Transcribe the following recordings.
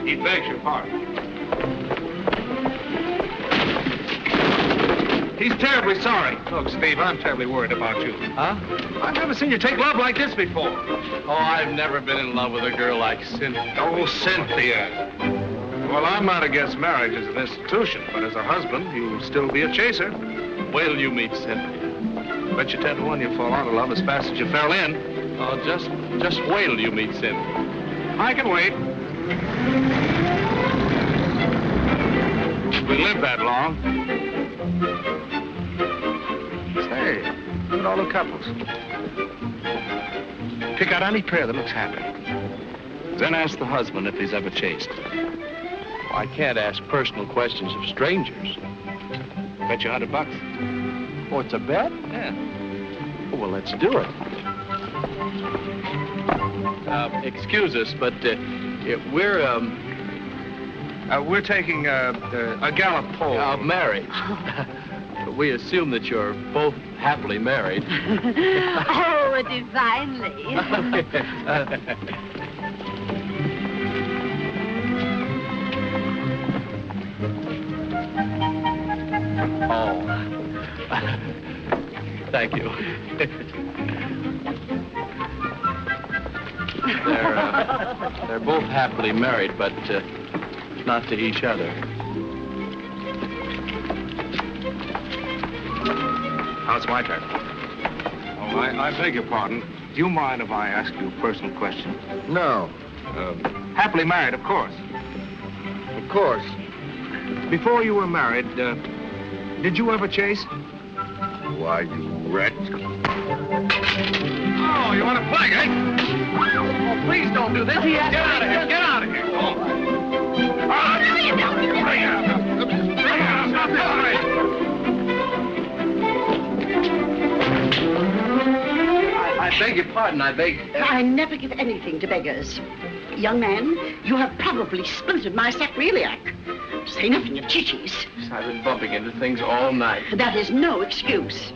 He begs your pardon. He's terribly sorry. Look, Steve, I'm terribly worried about you. Huh? I've never seen you take love like this before. Oh, I've never been in love with a girl like Cynthia. Oh, Cynthia. Well, I'm not against marriage as an institution, but as a husband, you'll still be a chaser. Wait till you meet Cynthia. Bet you 10 to 1 you'll fall out of love as fast as you fell in. Oh, just wait till you meet Cynthia. I can wait. If we live that long. Say, look at all the couples. Pick out any pair that looks happy. Then ask the husband if he's ever chased. Well, I can't ask personal questions of strangers. Bet you $100. Oh, it's a bet? Yeah. Oh, well, let's do it. Excuse us, but we're taking a Gallup poll. Married. We assume that you're both happily married. Oh, divinely. Oh. Thank you. They're both happily married, but not to each other. Now it's my turn. Oh, I beg your pardon. Do you mind if I ask you a personal question? No. Happily married, of course. Of course. Before you were married, did you ever chase? Why, you wretch. Oh, you want to play, eh? Oh, please don't do this. Get out of here. Get out of here. Oh. Bring it up. Stop this. I beg your pardon. I never give anything to beggars. Young man, you have probably splintered my sacroiliac. Say nothing of Chichi's. I've been bumping into things all night. That is no excuse.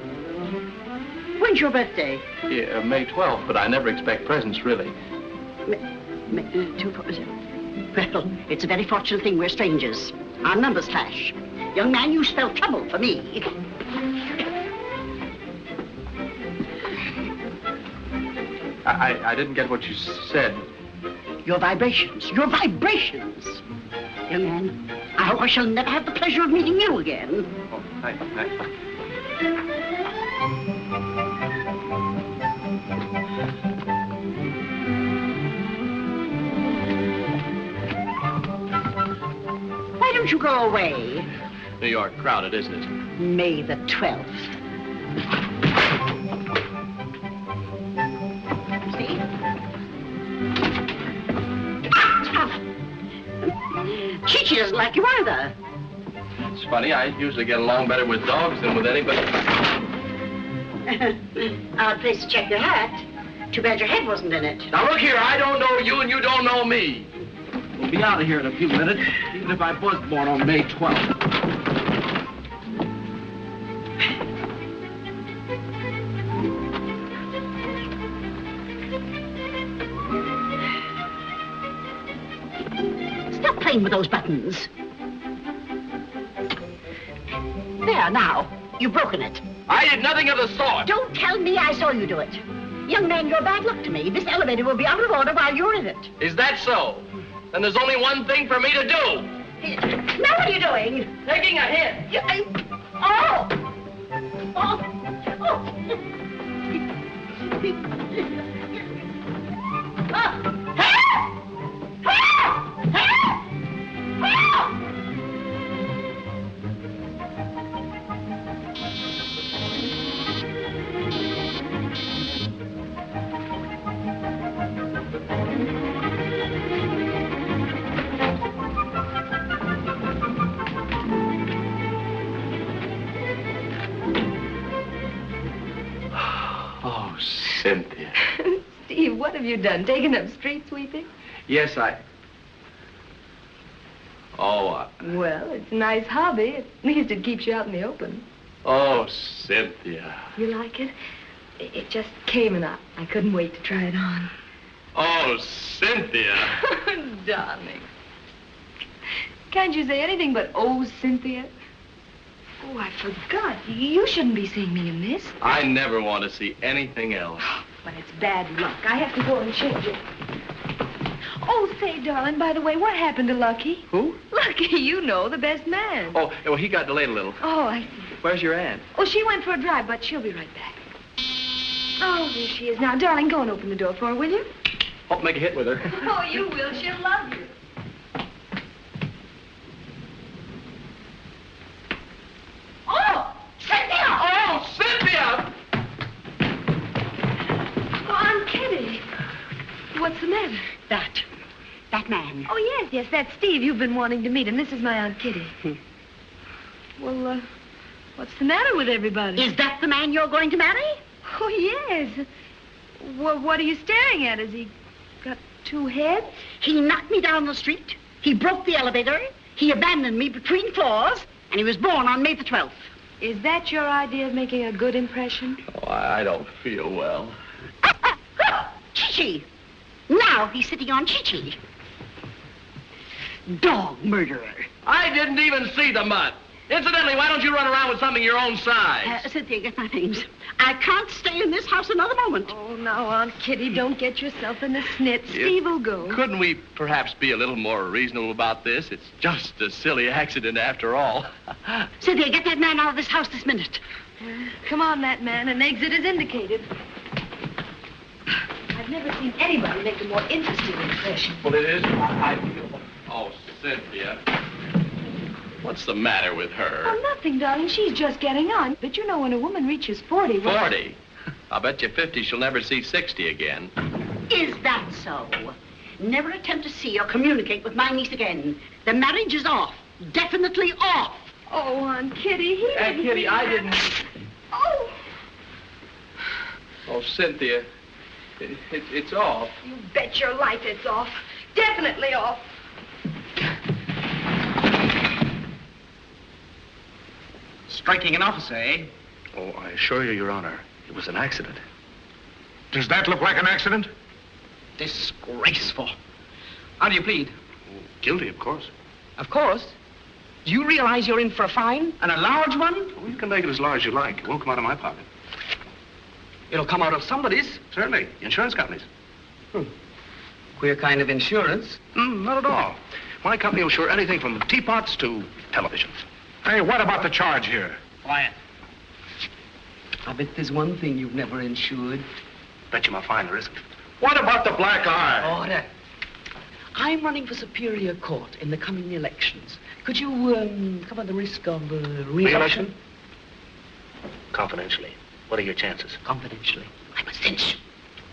When's your birthday? Yeah, May 12th, but I never expect presents, really. Well, it's a very fortunate thing we're strangers. Our numbers clash. Young man, you spell trouble for me. I didn't get what you said. Your vibrations. Your vibrations. Young man, I hope I shall never have the pleasure of meeting you again. Oh, thank you. Why don't you go away? New York crowded, isn't it? May the 12th. See? Chichi doesn't like you either. It's funny, I usually get along better with dogs than with anybody. Odd place to check your hat. Too bad your head wasn't in it. Now look here, I don't know you and you don't know me. We'll be out of here in a few minutes, even if I was born on May 12th. Stop playing with those buttons. There, now. You've broken it. I did nothing of the sort. Don't tell me I saw you do it. Young man, you're bad luck to me. This elevator will be out of order while you're in it. Is that so? Then there's only one thing for me to do. Now what are you doing? Taking a hit. Oh! Oh! Oh! Oh, Cynthia. Steve, what have you done? Taken up street sweeping? Yes, Well, it's a nice hobby. At least it keeps you out in the open. Oh, Cynthia. You like it? It just came and I couldn't wait to try it on. Oh, Cynthia. Darling. Can't you say anything but, oh, Cynthia? Oh, I forgot. You shouldn't be seeing me in this. I never want to see anything else. But it's bad luck. I have to go and change it. Oh, say, darling, by the way, what happened to Lucky? Who? Lucky, you know, the best man. Oh, well, he got delayed a little. Oh, I see. Where's your aunt? Oh, she went for a drive, but she'll be right back. Oh, there she is. Now, darling, go and open the door for her, will you? Hope make a hit with her. Oh, you will. She'll love you. Oh, Cynthia! Oh, Cynthia! Oh, Aunt Kitty. What's the matter? That man. Oh, yes, that's Steve. You've been wanting to meet him. This is my Aunt Kitty. Well, what's the matter with everybody? Is that the man you're going to marry? Oh, yes. Well, what are you staring at? Has he got two heads? He knocked me down the street. He broke the elevator. He abandoned me between floors. And he was born on May the 12th. Is that your idea of making a good impression? Oh, I don't feel well. Chi-Chi. Now he's sitting on Chi-Chi. Dog murderer. I didn't even see the mutt. Incidentally, why don't you run around with something your own size? Cynthia, get my things. I can't stay in this house another moment. Oh, now, Aunt Kitty, don't get yourself in a snit. Steve will go. Couldn't we perhaps be a little more reasonable about this? It's just a silly accident after all. Cynthia, get that man out of this house this minute. Come on, that man. An exit is indicated. I've never seen anybody make a more interesting impression. Well, it is. I feel... Oh, Cynthia. What's the matter with her? Oh, nothing, darling. She's just getting on. But you know, when a woman reaches 40... 40? I'll bet you 50 she'll never see 60 again. Is that so? Never attempt to see or communicate with my niece again. The marriage is off. Definitely off. Oh, Aunt Kitty, he Aunt didn't... Kitty, I didn't... Oh! Oh, Cynthia, it's off. You bet your life it's off. Definitely off. Striking an officer, eh? Oh, I assure you, Your Honor, it was an accident. Does that look like an accident? Disgraceful. How do you plead? Guilty, of course. Of course. Do you realize you're in for a fine? And a large one? Well, you can make it as large as you like. It won't come out of my pocket. It'll come out of somebody's. Certainly. Insurance companies. Queer kind of insurance. Not at all. My company will insure anything from teapots to televisions. Hey, what about the charge here? Quiet. I bet there's one thing you've never insured. Bet you my fine there isn't. What about the black eye? Order. I'm running for Superior Court in the coming elections. Could you cover the risk of re-election? Confidentially. What are your chances? Confidentially. I'm a cinch.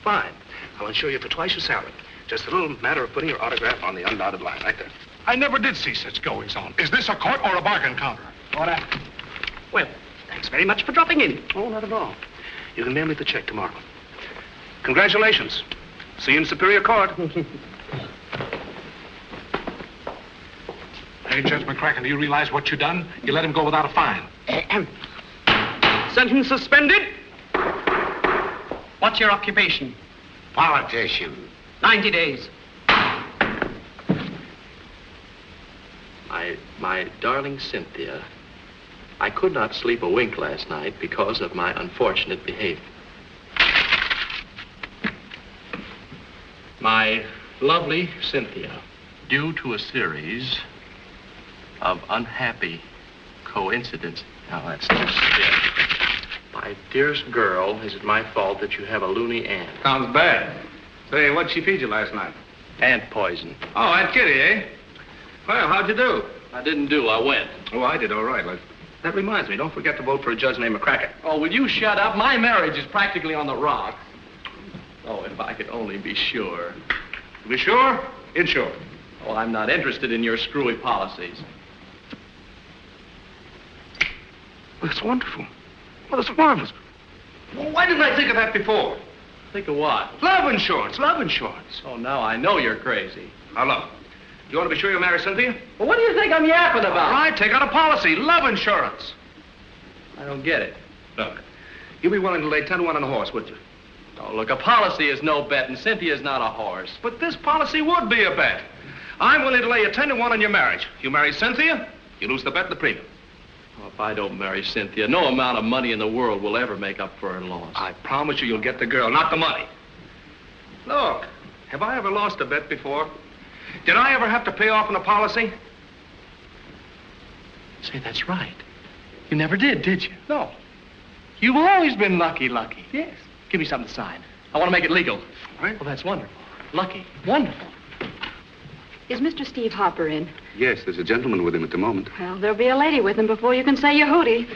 Fine. I'll insure you for twice your salary. Just a little matter of putting your autograph on the undotted line right there. I never did see such goings on. Is this a court or a bargain counter? Order. Well, thanks very much for dropping in. Oh, not at all. You can mail me the check tomorrow. Congratulations. See you in Superior Court. Hey, Judge McCracken, do you realize what you've done? You let him go without a fine. Sentence suspended. What's your occupation? Politician. 90 days. My darling Cynthia, I could not sleep a wink last night because of my unfortunate behavior. My lovely Cynthia, due to a series of unhappy coincidences. Now, that's just it. My dearest girl, is it my fault that you have a loony aunt? Sounds bad. Say, what'd she feed you last night? Ant poison. Oh, Aunt Kitty, eh? Well, how'd you do? I didn't do, I went. Oh, I did all right. That reminds me, don't forget to vote for a judge named McCracken. Oh, will you shut up? My marriage is practically on the rocks. Oh, if I could only be sure. Be sure? Insure. Oh, I'm not interested in your screwy policies. That's wonderful. Well, that's marvelous. Well, why didn't I think of that before? Think of what? Love insurance, love insurance. Oh, now I know you're crazy. Now, look. You want to be sure you'll marry Cynthia? Well, what do you think I'm yapping about? All right, take out a policy. Love insurance. I don't get it. Look, you'd be willing to lay 10 to 1 on a horse, would you? Oh, look, a policy is no bet, and Cynthia's not a horse. But this policy would be a bet. I'm willing to lay a 10-to-1 on your marriage. You marry Cynthia, you lose the bet and the premium. Oh, if I don't marry Cynthia, no amount of money in the world will ever make up for her loss. I promise you'll get the girl, not the money. Look, have I ever lost a bet before? Did I ever have to pay off on a policy? Say, that's right. You never did you? No. You've always been lucky. Yes. Give me something to sign. I want to make it legal. Right. Well, that's wonderful. Lucky. Wonderful. Is Mr. Steve Hopper in? Yes, there's a gentleman with him at the moment. Well, there'll be a lady with him before you can say your hootie.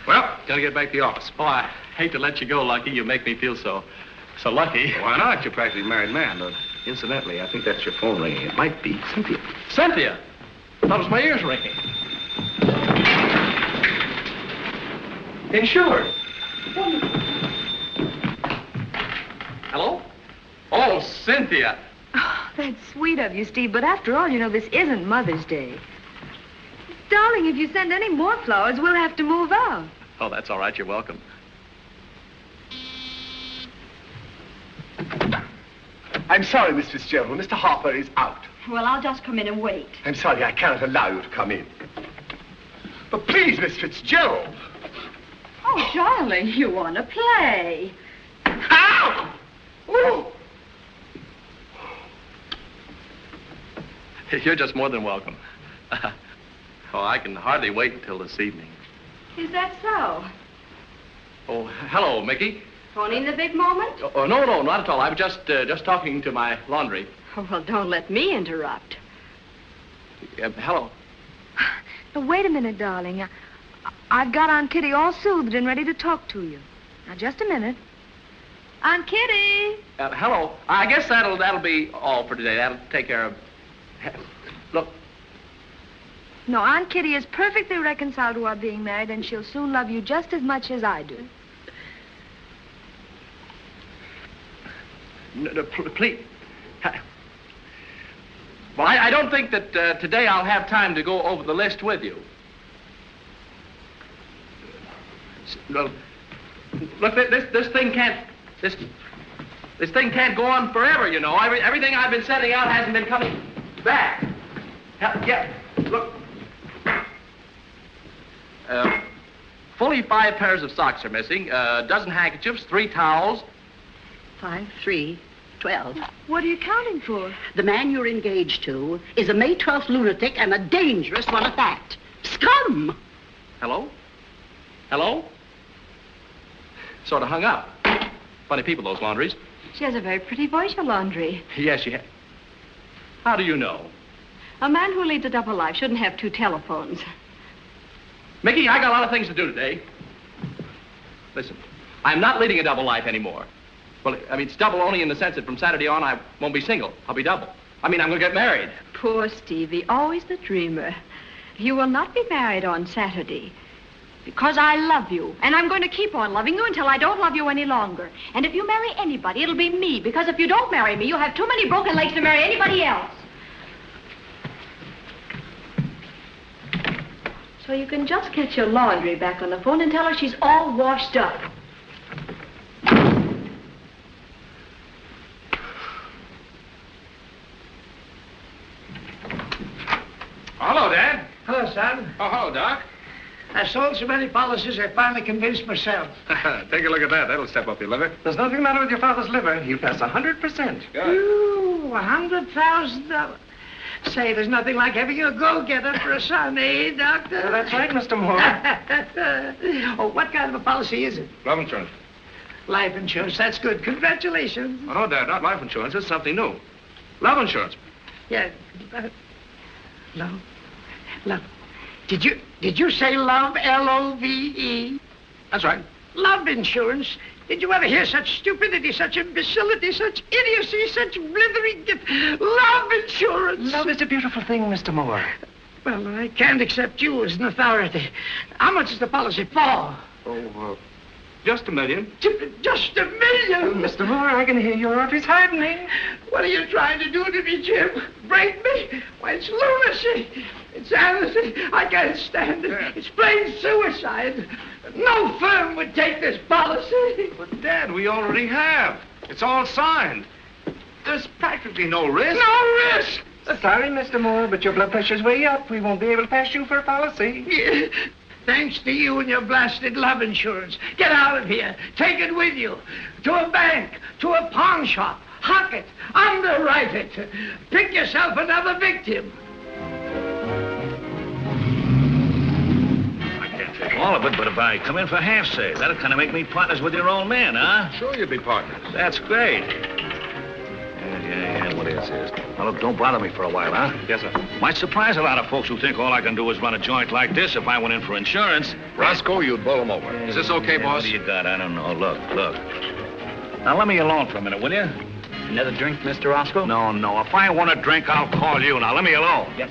Well, gotta get back to the office. Oh, I hate to let you go, Lucky. You make me feel so lucky. Why not? You're practically a married man. But incidentally, I think that's your phone ringing. It might be Cynthia. Cynthia! I thought it was my ears ringing. Insured. Hello? Oh, Cynthia. Oh, that's sweet of you, Steve. But after all, you know, this isn't Mother's Day. Darling, if you send any more flowers, we'll have to move out. Oh, that's all right. You're welcome. I'm sorry, Miss Fitzgerald. Mr. Harper is out. Well, I'll just come in and wait. I'm sorry, I cannot allow you to come in. But please, Miss Fitzgerald. Oh, darling, you want to play. Ow! Oh! You're just more than welcome. Oh, I can hardly wait until this evening. Is that so? Oh, hello, Mickey. Phoning the big moment? Oh, no, not at all. I was just talking to my laundry. Oh, well, don't let me interrupt. Hello. Now, wait a minute, darling. I've got Aunt Kitty all soothed and ready to talk to you. Now, just a minute. Aunt Kitty! Hello. I guess that'll be all for today. That'll take care of... Look. No, Aunt Kitty is perfectly reconciled to our being married, and she'll soon love you just as much as I do. No, please. Well, I don't think that today I'll have time to go over the list with you. Well, look, this thing can't... This thing can't go on forever, you know. Everything I've been sending out hasn't been coming back. Yeah, look. Fully 5 pairs of socks are missing, a dozen handkerchiefs, 3 towels. 5, 3, 12. What are you counting for? The man you're engaged to is a May 12th lunatic and a dangerous one at that. Scum! Hello? Hello? Sort of hung up. Funny people, those laundries. She has a very pretty voice, your laundry. Yes, she has. How do you know? A man who leads a double life shouldn't have 2 telephones. Mickey, I got a lot of things to do today. Listen, I'm not leading a double life anymore. Well, I mean, it's double only in the sense that from Saturday on, I won't be single. I'll be double. I mean, I'm going to get married. Poor Stevie, always the dreamer. You will not be married on Saturday. Because I love you, and I'm going to keep on loving you until I don't love you any longer. And if you marry anybody, it'll be me, because if you don't marry me, you'll have too many broken legs to marry anybody else. So you can just get your laundry back on the phone and tell her she's all washed up. Hello, Dad. Hello, son. Oh, hello, Doc. I sold so many policies, I finally convinced myself. Take a look at that. That'll step up your liver. There's nothing the matter with your father's liver. You pass 100%. Good. Ooh, $100,000. Say, there's nothing like having a go-getter for a son, eh, Doctor? Well, that's right, Mr. Moore. Oh, what kind of a policy is it? Love insurance. Life insurance. That's good. Congratulations. Oh, no, Dad, not life insurance. It's something new. Love insurance. Yeah. Love. Love. Did you say love, L-O-V-E? That's right. Love insurance? Did you ever hear such stupidity, such imbecility, such idiocy, such blithering... Love insurance! Love is a beautiful thing, Mr. Moore. Well, I can't accept you as an authority. How much is the policy for? Oh, just $1 million. Just $1 million? Mr. Moore, I can hear your arteries hardening. What are you trying to do to me, Jim? Break me? Why, it's lunacy. It's Anderson. I can't stand it. It's plain suicide. No firm would take this policy. But, Dad, we already have. It's all signed. There's practically no risk. No risk. Sorry, Mr. Moore, but your blood pressure's way up. We won't be able to pass you for a policy. Yeah. Thanks to you and your blasted love insurance. Get out of here. Take it with you. To a bank, to a pawn shop. Hock it. Underwrite it. Pick yourself another victim. I can't take all of it, but if I come in for half say, that'll kind of make me partners with your old man, huh? Sure you'll be partners. That's great. Yeah, what is this? Now, look, don't bother me for a while, huh? Yes, sir. Might surprise a lot of folks who think all I can do is run a joint like this if I went in for insurance. Roscoe, you'd bowl him over. Is this okay, boss? What do you got? I don't know. Look. Now, let me alone for a minute, will you? Another drink, Mr. Roscoe? No. If I want a drink, I'll call you. Now, let me alone. Yes.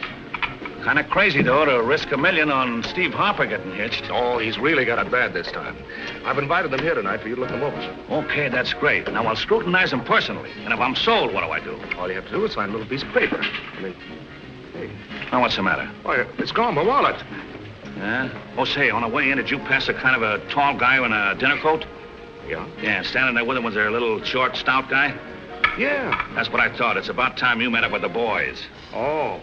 Kind of crazy, though, to risk $1 million on Steve Harper getting hitched. Oh, he's really got it bad this time. I've invited them here tonight for you to look them over, sir. Okay, that's great. Now, I'll scrutinize them personally. And if I'm sold, what do I do? All you have to do is sign a little piece of paper. I mean, hey. Now, what's the matter? Why, it's gone, my wallet. Yeah? Oh, say, on the way in, did you pass a kind of a tall guy in a dinner coat? Yeah? Yeah, standing there with him was there a little short, stout guy? Yeah. That's what I thought. It's about time you met up with the boys. Oh.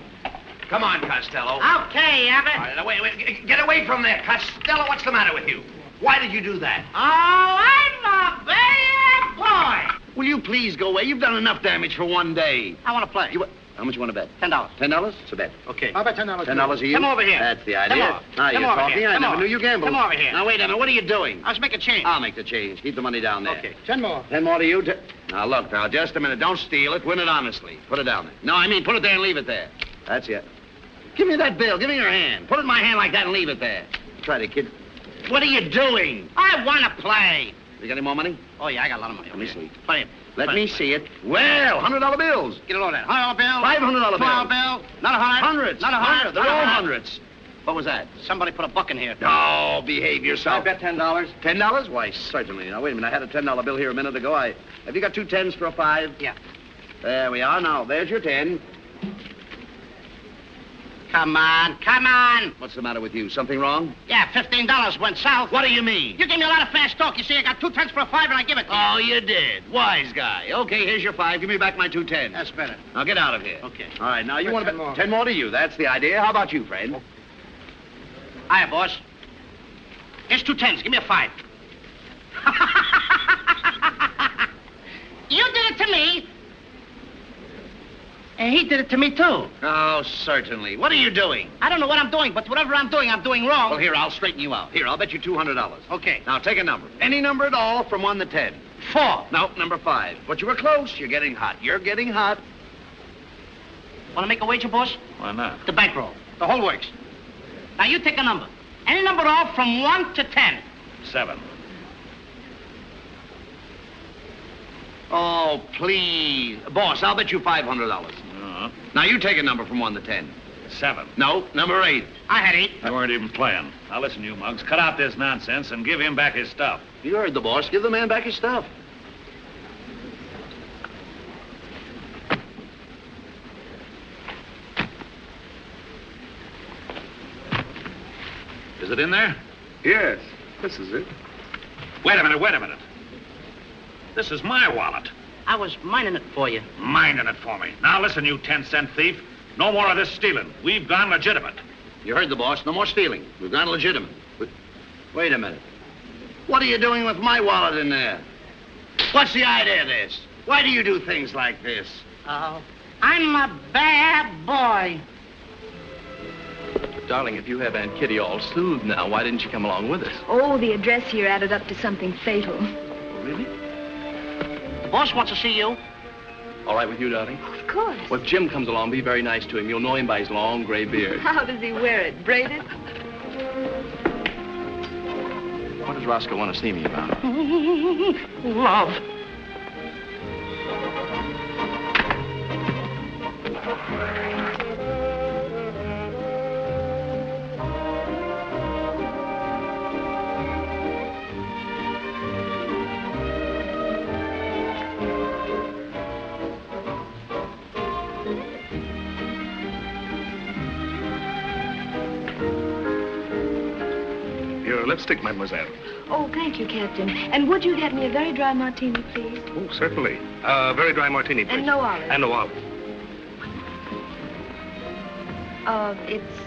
Come on, Costello. Okay, Abbott. All right, wait, get away from there. Costello, what's the matter with you? Why did you do that? Oh, I'm a bad boy. Will you please go away? You've done enough damage for one day. I want to play. How much you want to bet? $10. $10? It's a bet. Okay. How about $10? $10 a you? Come over here. That's the Come idea. on. Now you're Come over talking. here. I Come never on. knew you gambled. Come over here. Now, wait a minute. What are you doing? I was making change. I'll make the change. Keep the money down there. Okay. 10 more. 10 more to you. Now, look, now, just a minute. Don't steal it. Win it honestly. Put it down there. No, I mean, put it there and leave it there. That's it. Give me that bill. Give me your hand. Put it in my hand like that and leave it there. Try it, kid. What are you doing? I want to play. You got any more money? Oh, yeah, I got a lot of money. Let me see. Play. Let me see it. Well, $100 bills. Get a load of that. $100 bill. $500 bill. $12 bill. Not 100. Hundreds. Not 100. They're all hundreds. What was that? Somebody put a buck in here. Oh, behave yourself. I bet $10. $10? Why, certainly. Now, wait a minute. I had a $10 bill here a minute ago. Have you got 2 10s for a 5? Yeah. There we are. Now, there's your 10. Come on. Come on. What's the matter with you? Something wrong? Yeah, $15 went south. What do you mean? You gave me a lot of fast talk. You see, I got 2 10s for a 5 and I give it to you. Oh, you did. Wise guy. Okay, here's your 5. Give me back my 2 10s. That's better. Now, get out of here. Okay. All right, now, you want 10 more. 10 more to you. That's the idea. How about you, friend? Hiya, boss. Here's 2 10s. Give me a 5. You did it to me. And he did it to me, too. Oh, certainly. What are you doing? I don't know what I'm doing, but whatever I'm doing wrong. Well, here, I'll straighten you out. Here, I'll bet you $200. Okay. Now, take a number. Any number at all from 1 to 10. 4. No, number 5. But you were close. You're getting hot. You're getting hot. Want to make a wager, boss? Why not? The bankroll. The whole works. Now, you take a number. Any number at all from 1 to 10. 7. Oh, please. Boss, I'll bet you $500. Now, you take a number from 1 to 10. 7. No, number 8. I had 8. You weren't even playing. Now, listen, you mugs. Cut out this nonsense and give him back his stuff. You heard the boss. Give the man back his stuff. Is it in there? Yes, this is it. Wait a minute. This is my wallet. I was mining it for you. Minding it for me. Now, listen, you 10-cent thief. No more of this stealing. We've gone legitimate. You heard the boss. No more stealing. We've gone legitimate. Wait a minute. What are you doing with my wallet in there? What's the idea of this? Why do you do things like this? Oh, I'm a bad boy. Darling, if you have Aunt Kitty all soothed now, why didn't you come along with us? Oh, the address here added up to something fatal. Really? The boss wants to see you. All right with you, darling? Of course. Well, if Jim comes along, be very nice to him. You'll know him by his long gray beard. How does he wear it? Braided? What does Roscoe want to see me about? Love. Your lipstick, mademoiselle. Oh, thank you, Captain. And would you get me a very dry martini, please? Oh, certainly. Very dry martini, please. And no olive. And no olive.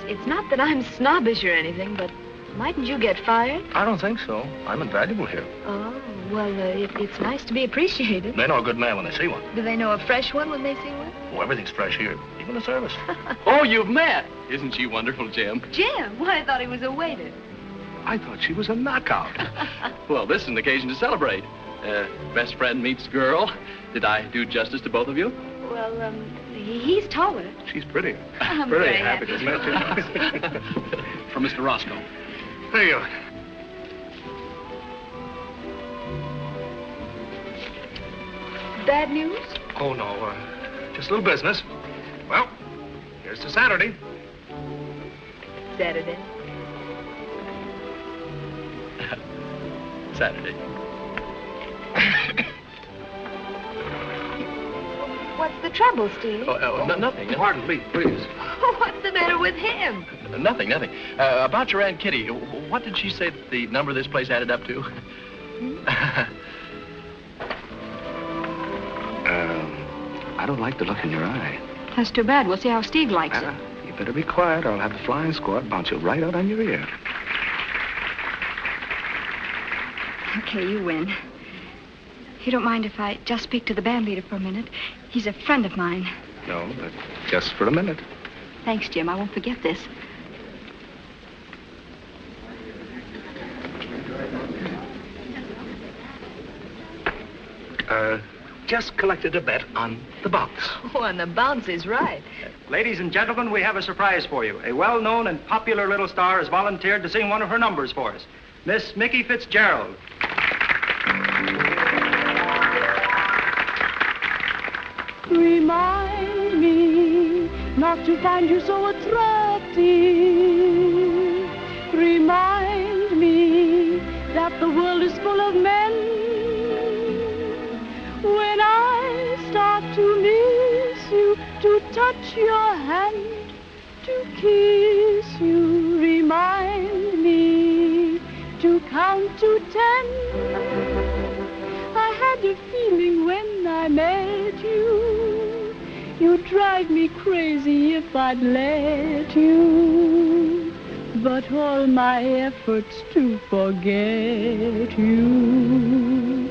It's not that I'm snobbish or anything, but mightn't you get fired? I don't think so. I'm invaluable here. Oh, well, it's nice to be appreciated. They know a good man when they see one. Do they know a fresh one when they see one? Oh, everything's fresh here, even the service. Oh, you've met. Isn't she wonderful, Jim? Jim? Why, I thought he was a waiter. I thought she was a knockout. Well, this is an occasion to celebrate. Best friend meets girl. Did I do justice to both of you? Well, he's taller. She's pretty. I'm very very happy happy. to meet you. From Mr. Roscoe. There you are. Bad news? Oh, no. Just a little business. Well, here's to Saturday. Saturday. Saturday. What's the trouble, Steve? Nothing. Pardon, please. What's the matter with him? Nothing. About your Aunt Kitty, what did she say that the number of this place added up to? I don't like the look in your eye. That's too bad. We'll see how Steve likes it. You better be quiet or I'll have the flying squad bounce you right out on your ear. Okay, you win. You don't mind if I just speak to the band leader for a minute? He's a friend of mine. No, but just for a minute. Thanks, Jim. I won't forget this. Just collected a bet on the bounce. Oh, and the bounce is right. Ladies and gentlemen, we have a surprise for you. A well-known and popular little star has volunteered to sing one of her numbers for us. Miss Mickey Fitzgerald. Remind me not to find you so attractive. Remind me that the world is full of men. When I start to miss you, to touch your hand, to kiss you, remind me to count to 10. I had a feeling when I met you, you'd drive me crazy if I'd let you. But all my efforts to forget you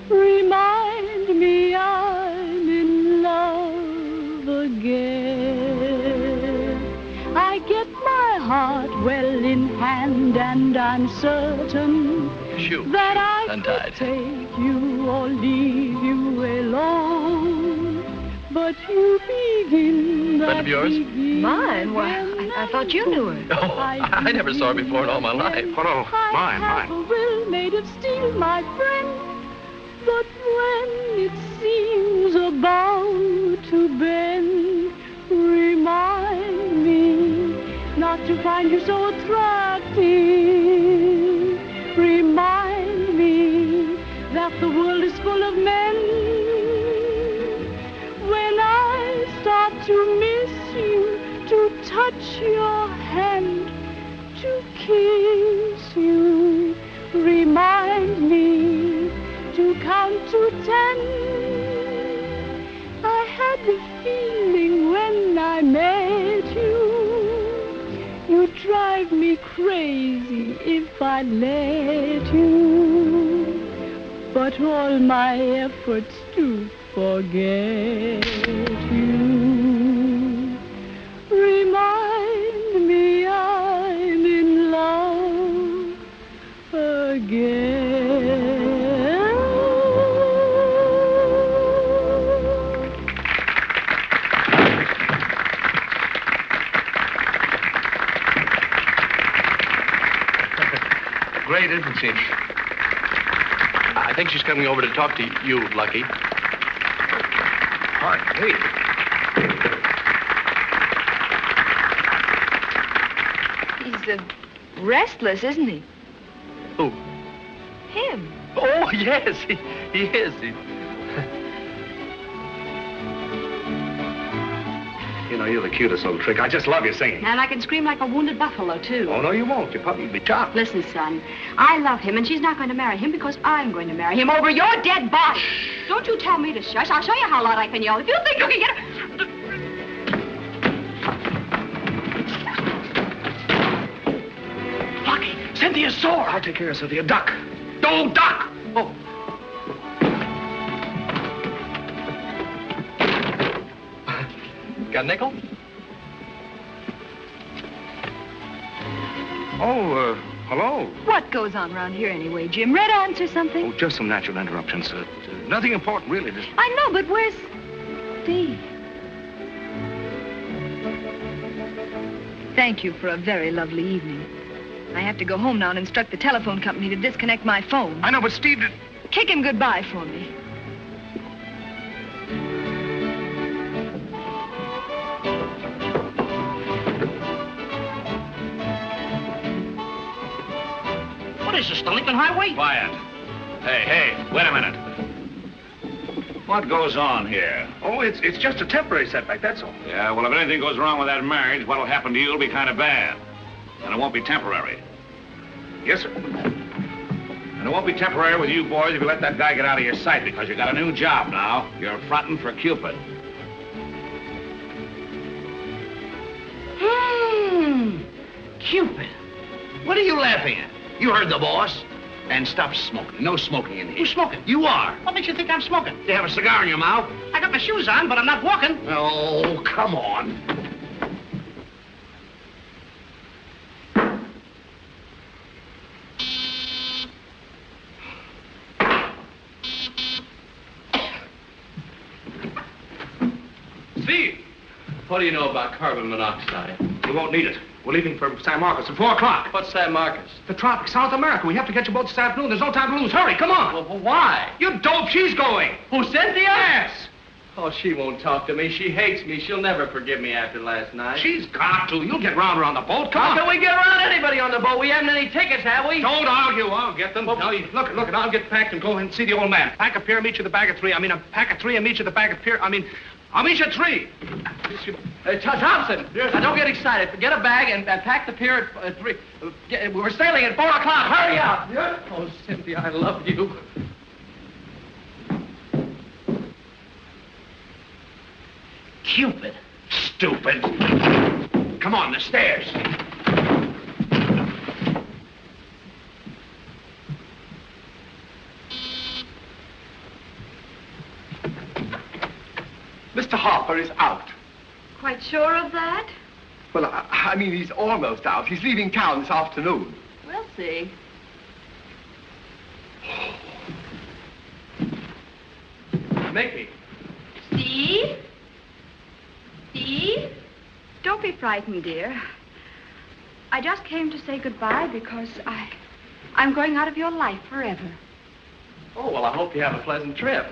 remind me I'm in love again. I get my heart well in hand, and I'm certain that I could take you or leave you alone. But you begin that. Friend of yours? Mine? Why, I thought you knew her. Oh, I never saw her before in all my life. Oh, no, mine. I have a will made of steel, my friend. But when it seems about to bend, remind me not to find you so attractive. Remind me that the world is full of men. When I start to miss you, to touch your hand, to kiss you, remind me to count to 10. I had a feeling when I met you, you'd drive me crazy if I'd let you. But all my efforts to forget you remind me I'm in love again. Great, isn't she? I think she's coming over to talk to you, Lucky. Pardon me. He's restless, isn't he? Who? Him. Oh, yes, he is. You know, you're the cutest little trick. I just love your singing. And I can scream like a wounded buffalo, too. Oh, no, you won't. You'll probably be chopped. Listen, son, I love him, and she's not going to marry him because I'm going to marry him over your dead body. Don't you tell me to shush. I'll show you how loud I can yell. If you think you can get her... Lucky, Cynthia's sore. I'll take care of Cynthia. Duck. Don't duck. Oh. Got a nickel? Oh, hello. What goes on around here anyway, Jim? Red ants or something? Oh, just some natural interruptions. Nothing important, really. Just... I know, but where's Steve? Thank you for a very lovely evening. I have to go home now and instruct the telephone company to disconnect my phone. I know, but Steve did... Kick him goodbye for me. What is this, the Lincoln Highway? Quiet. Hey, wait a minute. What goes on here? Oh, it's just a temporary setback, that's all. Yeah, well, if anything goes wrong with that marriage, what'll happen to you will be kind of bad. And it won't be temporary. Yes, sir. And it won't be temporary with you boys if you let that guy get out of your sight, because you got a new job now. You're fronting for Cupid. Cupid. What are you laughing at? You heard the boss. And stop smoking. No smoking in here. Who's smoking? You are. What makes you think I'm smoking? You have a cigar in your mouth? I got my shoes on, but I'm not walking. Oh, come on. Steve! What do you know about carbon monoxide? You won't need it. We're leaving for San Marcos at 4 o'clock. What's San Marcos? The Tropics, South America. We have to get you both this afternoon. There's no time to lose. Hurry, come on. Well, why? You dope. She's going. Who, Cynthia? Yes. Oh, she won't talk to me. She hates me. She'll never forgive me after last night. She's got to. You'll get round her on the boat. Come How on. can we get around anybody on the boat? We haven't any tickets, have we? Don't argue. I'll get them. Now, look, and I'll get packed and go and see the old man. Pack a pier, meet you at the bag at 3. A pack of 3 and meet you at the bag at pier. I'll meet you at 3. Thompson, now don't get excited. Get a bag and pack the pier at 3. We're sailing at 4 o'clock. Hurry up. Yeah. Oh, Cynthia, I love you. Cupid. Stupid. Come on, the stairs. Mr. Harper is out. Quite sure of that? Well, I mean, he's almost out. He's leaving town this afternoon. We'll see. Mickey. Steve? Steve? Don't be frightened, dear. I just came to say goodbye because I'm going out of your life forever. Oh, well, I hope you have a pleasant trip.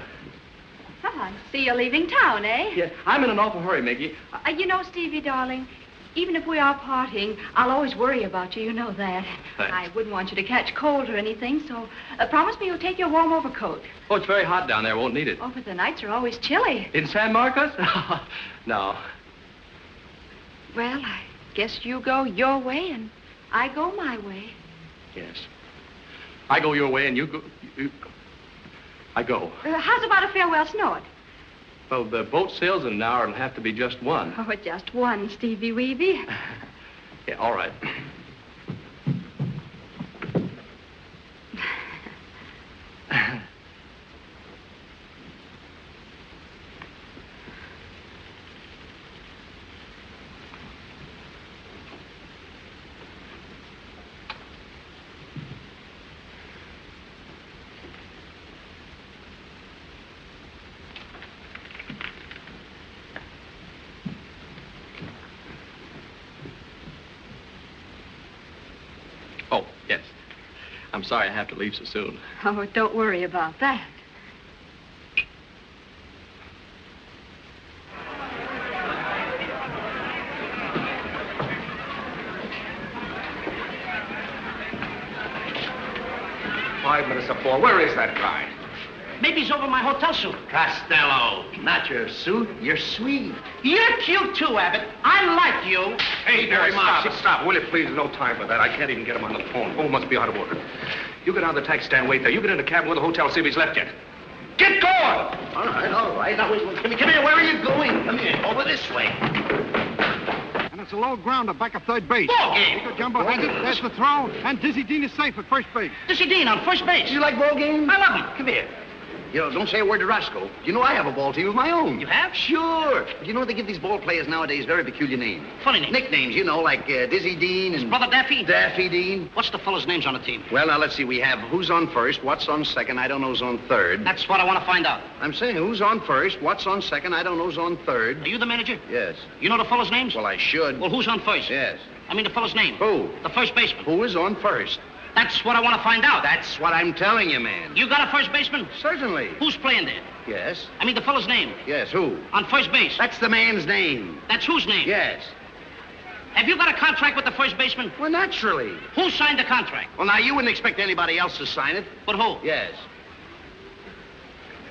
I see you're leaving town, eh? Yeah, I'm in an awful hurry, Mickey. You know, Stevie, darling, even if we are parting, I'll always worry about you. You know that. Thanks. I wouldn't want you to catch cold or anything, so promise me you'll take your warm overcoat. Oh, it's very hot down there. Won't need it. Oh, but the nights are always chilly. In San Marcos? No. Well, I guess you go your way and I go my way. Yes. I go your way and you go... I go. How's about a farewell snort? Well, the boat sails in an hour. It'll have to be just one. Oh, just one, Stevie Weevy. Yeah, all right. Oh, yes. I'm sorry I have to leave so soon. Oh, don't worry about that. Five minutes of 4. Where is that guy? Maybe he's over my hotel suit. Costello, not your suit, your suite. You're cute too, Abbott. I like you. Hey, Mary, stop. Will you please? No time for that. I can't even get him on the phone. Phone must be out of order. You go down to the taxi stand, wait there. You get in the cabin with the hotel, see if he's left yet. Get going! All right. Now, wait, come here. Where are you going? Come here. Over this way. And it's a low grounder back at third base. Ball game. Nico Jumbo has it. There's the throw. And Dizzy Dean is safe at first base. Dizzy Dean on first base. You like ball games? I love him. Come here. You know, don't say a word to Roscoe. You know I have a ball team of my own. You have? Sure. But you know they give these ball players nowadays very peculiar names. Funny names. Nicknames, you know, like Dizzy Dean and... His brother Daffy? Daffy Dean. What's the fellas' names on the team? Well, now, let's see. We have who's on first, what's on second, I don't know who's on third. That's what I want to find out. I'm saying who's on first, what's on second, I don't know who's on third. Are you the manager? Yes. You know the fellas' names? Well, I should. Well, who's on first? Yes. I mean the fellow's name. Who? The first baseman. Who is on first? That's what I want to find out. That's what I'm telling you, man. You got a first baseman? Certainly. Who's playing there? Yes. I mean the fellow's name. Yes, who? On first base. That's the man's name. That's whose name? Yes. Have you got a contract with the first baseman? Well, naturally. Who signed the contract? Well, now, you wouldn't expect anybody else to sign it. But who? Yes.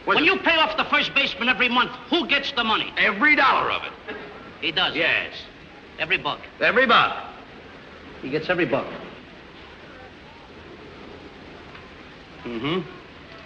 When you pay off the first baseman every month, who gets the money? Every dollar of it. He does? Yes. Every buck? Every buck. He gets every buck. Mm-hmm.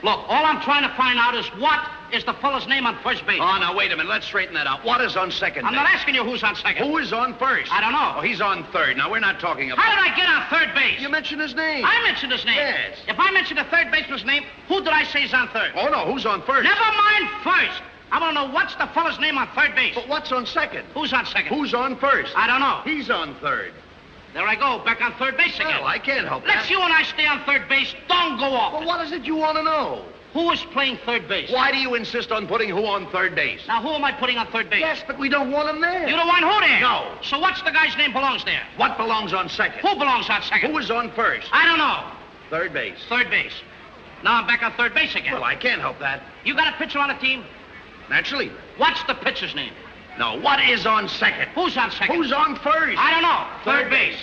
Look, all I'm trying to find out is what is the fellow's name on first base? Oh, now, wait a minute. Let's straighten that out. What is on second I'm base? not asking you who's on second. Who is on first? I don't know. Oh, he's on third. Now, we're not talking about... How did I get on third base? You mentioned his name. I mentioned his name. Yes. If I mentioned the third baseman's name, who did I say is on third? Oh, no. Who's on first? Never mind first. I want to know what's the fellow's name on third base. But what's on second? Who's on second? Who's on first? I don't know. He's on third. There I go, back on third base again. Well, I can't help Let's that. you and I stay on third base. Don't go off. Well, what is it you want to know? Who is playing third base? Why do you insist on putting who on third base? Now, who am I putting on third base? Yes, but we don't want him there. You don't want who there? No. So what's the guy's name belongs there? What belongs on second? Who belongs on second? Who is on first? I don't know. Third base. Third base. Now I'm back on third base again. Well, I can't help that. You got a pitcher on the team? Naturally. What's the pitcher's name? No, what is on second? Who's on second? Who's on first? I don't know. Third base.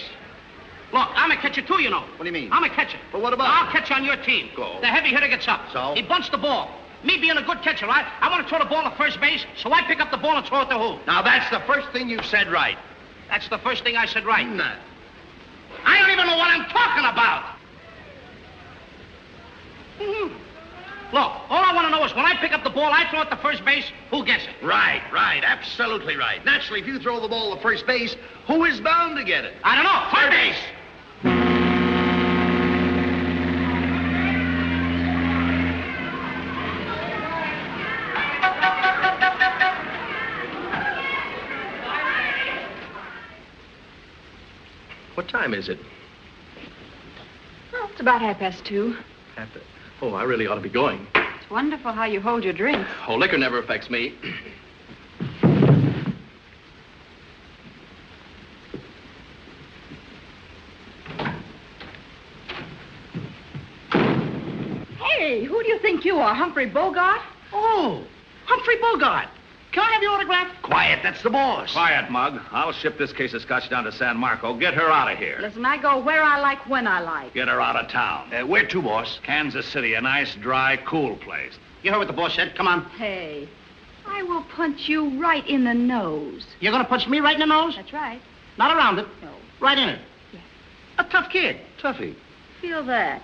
Look, I'm a catcher too, you know. What do you mean? I'm a catcher. But what about... I'll catch on your team. Go. The heavy hitter gets up. So? He bunts the ball. Me being a good catcher, I want to throw the ball to first base, so I pick up the ball and throw it to who? Now, that's the first thing you said right. That's the first thing I said right. No. I don't even know what I'm talking about. Look, all I want to know is when I pick up the ball, I throw it to first base, who gets it? Right. Absolutely right. Naturally, if you throw the ball to first base, who is bound to get it? I don't know. Third base. What time is it? Oh, it's about 2:30. Oh, I really ought to be going. It's wonderful how you hold your drink. Oh, liquor never affects me. Hey, who do you think you are, Humphrey Bogart? Oh, Humphrey Bogart. Can I have your autograph? Quiet, that's the boss. Quiet, Mug. I'll ship this case of scotch down to San Marco. Get her out of here. Listen, I go where I like, when I like. Get her out of town. Where to, boss? Kansas City, a nice, dry, cool place. You heard what the boss said. Come on. Hey, I will punch you right in the nose. You're going to punch me right in the nose? That's right. Not around it. No. Right in it. Yes. A tough kid. Tuffy. Feel that.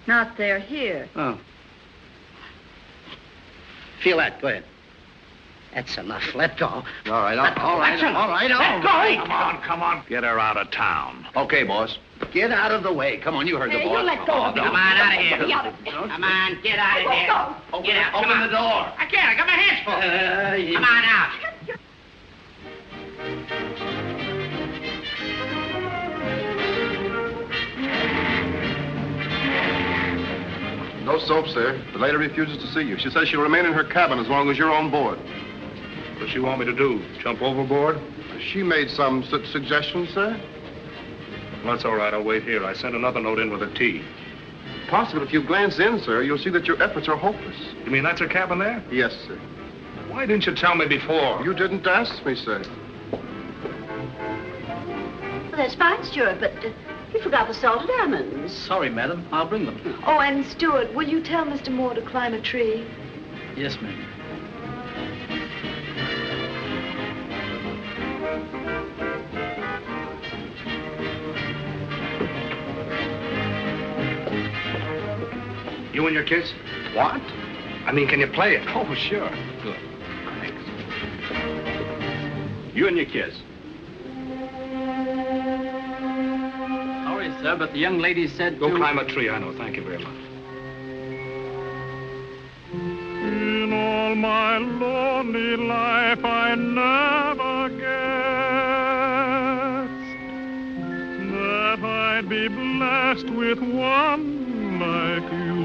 Not there, here. Oh. Feel that. Go ahead. That's enough. Let go. All right. Let go. Come on. Get her out of town. Okay, boss. Get out of the way. Come on, you heard the boss. You let go of me. Come on, out of here. Come on, get out of here. Get out. Come Open on. the door. I can't. I got my hands full. Come on out. No soap, sir. The lady refuses to see you. She says she'll remain in her cabin as long as you're on board. What does she want me to do? Jump overboard? She made some suggestions, sir. Well, that's all right. I'll wait here. I sent another note in with a T. Possible. If you glance in, sir, you'll see that your efforts are hopeless. You mean that's her cabin there? Yes, sir. Why didn't you tell me before? You didn't ask me, sir. Well, that's fine, Stuart, but You forgot the salted almonds. Sorry, madam. I'll bring them. Oh, and Stuart, will you tell Mr. Moore to climb a tree? Yes, ma'am. You and your kids? What? I mean, can you play it? Oh, sure. Good. Thanks. You and your kids. Sorry, sir, but the young lady said Go climb a tree, I know. Thank you very much. In all my lonely life, I never guessed that I'd be blessed with one like you.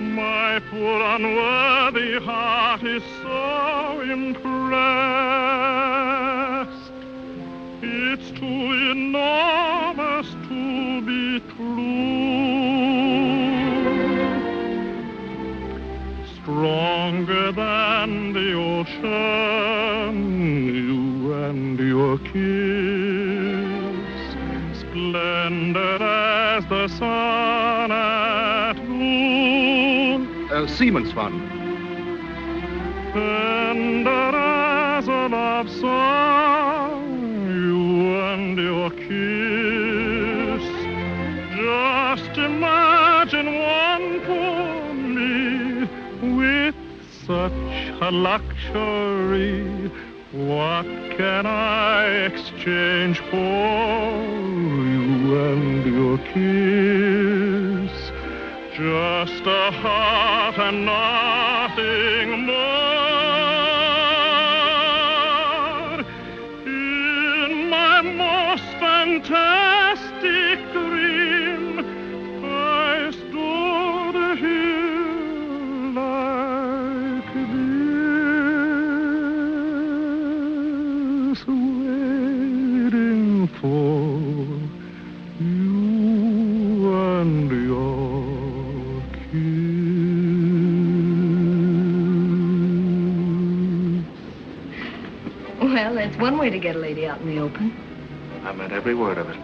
My poor unworthy heart is so impressed. It's too enormous to be true. Stronger than the ocean, you and your kiss. Splendid as the sun at noon. Seaman's fun. Tender as a love song, you and your kiss. Just imagine one for me with such a luxury. What can I exchange for you and your kiss? Just a heart and nothing more. In my most fantastic dream, I stood here like this, waiting for you and your. Well, that's one way to get a lady out in the open. I meant every word of it.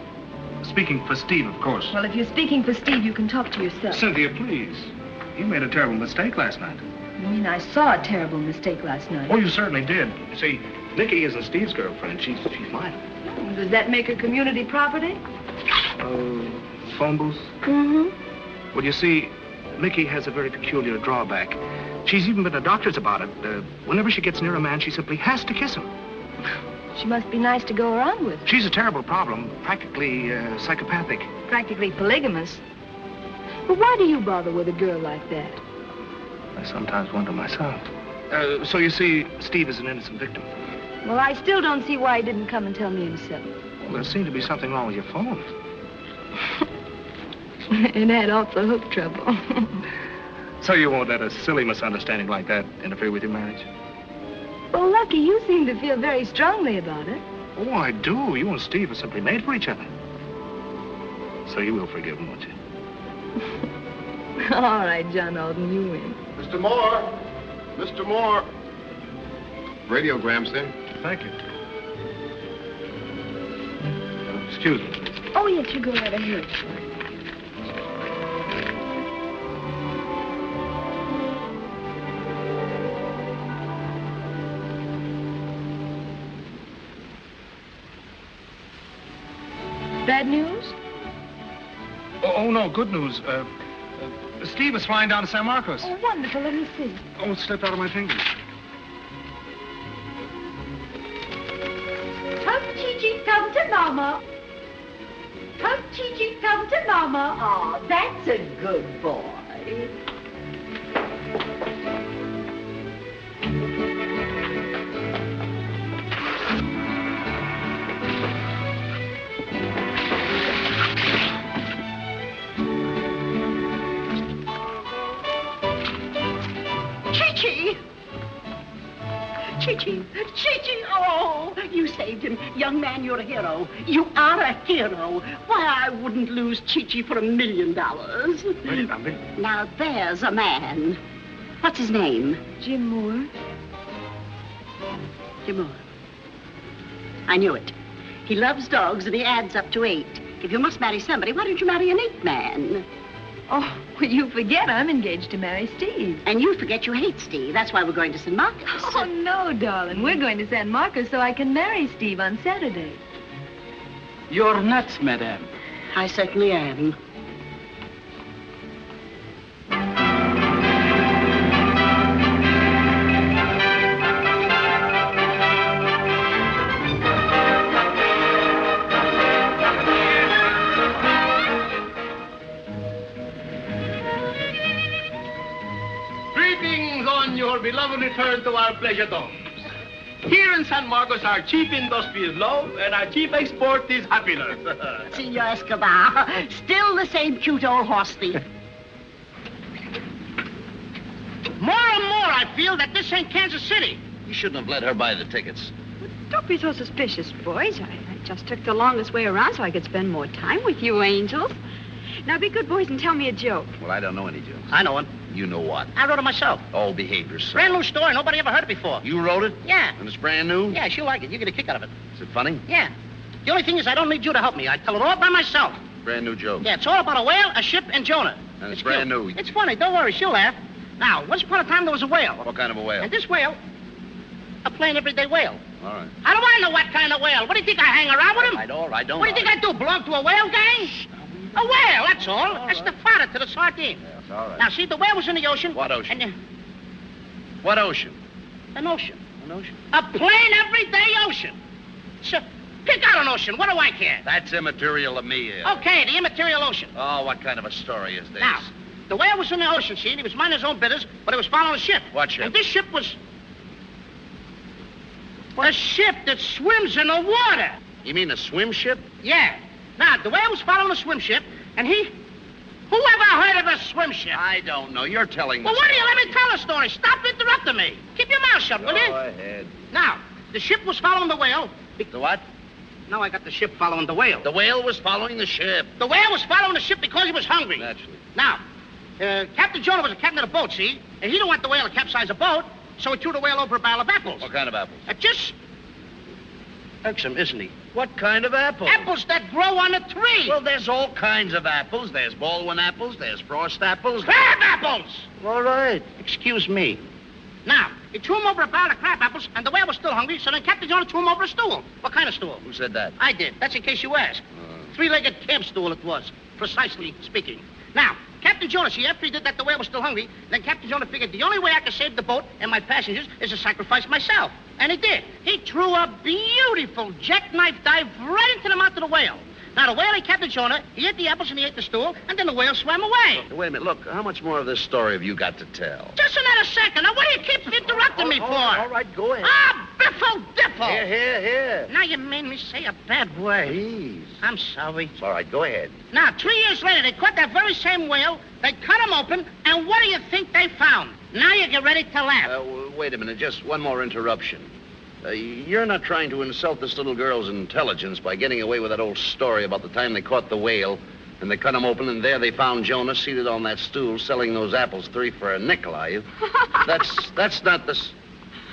Speaking for Steve, of course. Well, if you're speaking for Steve, you can talk to yourself. Cynthia, please. You made a terrible mistake last night. You mean I saw a terrible mistake last night? Oh, you certainly did. You see, Nikki isn't Steve's girlfriend. She's mine. Does that make her community property? Phone booth? Mm-hmm. Well, you see, Nikki has a very peculiar drawback. She's even been to doctors about it. Whenever she gets near a man, she simply has to kiss him. She must be nice to go around with. She's a terrible problem, practically psychopathic. Practically polygamous. But why do you bother with a girl like that? I sometimes wonder myself. So you see, Steve is an innocent victim. Well, I still don't see why he didn't come and tell me himself. Well, there seemed to be something wrong with your phone. It had off the hook trouble. So you won't let a silly misunderstanding like that interfere with your marriage? Well, Lucky, you seem to feel very strongly about it. Oh, I do. You and Steve are simply made for each other. So you will forgive him, won't you? All right, John Alden, you win. Mr. Moore! Mr. Moore! Radiogram, sir. Thank you. Excuse me. Oh, yes, you go right ahead. Bad news? Oh, no, good news. Steve is flying down to San Marcos. Oh, wonderful. Let me see. Oh, it slipped out of my fingers. Come, Chi-Chi, come to Mama. Come, Chi-Chi, come to Mama. Oh, that's a good boy. Chi-Chi, Chi-Chi, oh, you saved him. Young man, you're a hero. You are a hero. Why, I wouldn't lose Chi-Chi for $1 million. Wait, Now, there's a man. What's his name? Jim Moore. Jim Moore. I knew it. He loves dogs, and he adds up to 8. If you must marry somebody, why don't you marry an 8 man? Oh, well, you forget I'm engaged to marry Steve. And you forget you hate Steve. That's why we're going to San Marcos. Oh, no, darling. We're going to San Marcos so I can marry Steve on Saturday. You're nuts, madame. I certainly am. Your beloved return to our pleasure domes. Here in San Marcos, our chief industry is love, and our chief export is happiness. Senor Escobar, still the same cute old horse thief. More and more, I feel that this ain't Kansas City. You shouldn't have let her buy the tickets. Don't be so suspicious, boys. I just took the longest way around so I could spend more time with you angels. Now be good boys and tell me a joke. Well, I don't know any jokes. I know one. You know what? I wrote it myself. Oh, behave yourself. Brand new story. Nobody ever heard it before. You wrote it? Yeah. And it's brand new? Yeah, she'll like it. You get a kick out of it. Is it funny? Yeah. The only thing is I don't need you to help me. I tell it all by myself. Brand new joke. Yeah, it's all about a whale, a ship, and Jonah. And it's brand new. It's funny. Don't worry. She'll laugh. Now, once upon a time, there was a whale. What kind of a whale? And this whale, a plain, everyday whale. All right. How do I know what kind of whale? What do you think I hang around with him? All right, don't. What do you think I do? Belong to a whale gang? A whale, that's all. That's the fodder to the sardine. Yes, all right. Now, see, the whale was in the ocean. What ocean? And, what ocean? an ocean. An ocean? A plain, everyday ocean. So, pick out an ocean. What do I care? That's immaterial to me. Okay, the immaterial ocean. Oh, what kind of a story is this? Now, the whale was in the ocean, see, and he was minding his own business, but he was following a ship. What ship? And this ship was... a ship that swims in the water. You mean a swim ship? Yeah. Now, the whale was following a swim ship, and he... Whoever heard of a swim ship? I don't know. You're telling me. Well, why do you let me tell a story? Stop interrupting me. Keep your mouth shut, will you? Go ahead. Now, the ship was following the whale. The what? No, I got the ship following the whale. The whale was following the ship. The whale was following the ship because he was hungry. Naturally. Now, Captain Jonah was the captain of the boat, see? And he didn't want the whale to capsize a boat, so he threw the whale over a barrel of apples. What kind of apples? Just irksome, isn't he? What kind of apples? Apples that grow on a tree. Well, there's all kinds of apples. There's Baldwin apples. There's frost apples. Crab apples! All right. Excuse me. Now, he threw him over a barrel of crab apples, and the whale was still hungry, so then Captain Jonah threw him over a stool. What kind of stool? Who said that? I did. That's in case you ask. Three-legged camp stool it was, precisely speaking. Now, Captain Jonah, see, after he did that, the whale was still hungry. Then Captain Jonah figured the only way I could save the boat and my passengers is to sacrifice myself. And he did. He threw a beautiful jackknife dive right into the mouth of the whale. Now, the whale ate Captain Jonah, he ate the apples and he ate the stool, and then the whale swam away. Wait a minute. Look, how much more of this story have you got to tell? Just another second. Now, what do you keep interrupting me for? All right, go ahead. Ah, biffle dipple. Here. Now you made me say a bad word. Please. I'm sorry. All right, go ahead. Now, 3 years later, they caught that very same whale. They cut him open, and what do you think they found? Now you get ready to laugh. Wait a minute. Just one more interruption. You're not trying to insult this little girl's intelligence by getting away with that old story about the time they caught the whale and they cut him open and there they found Jonah seated on that stool selling those apples 3 for a nickel, are you? That's not the...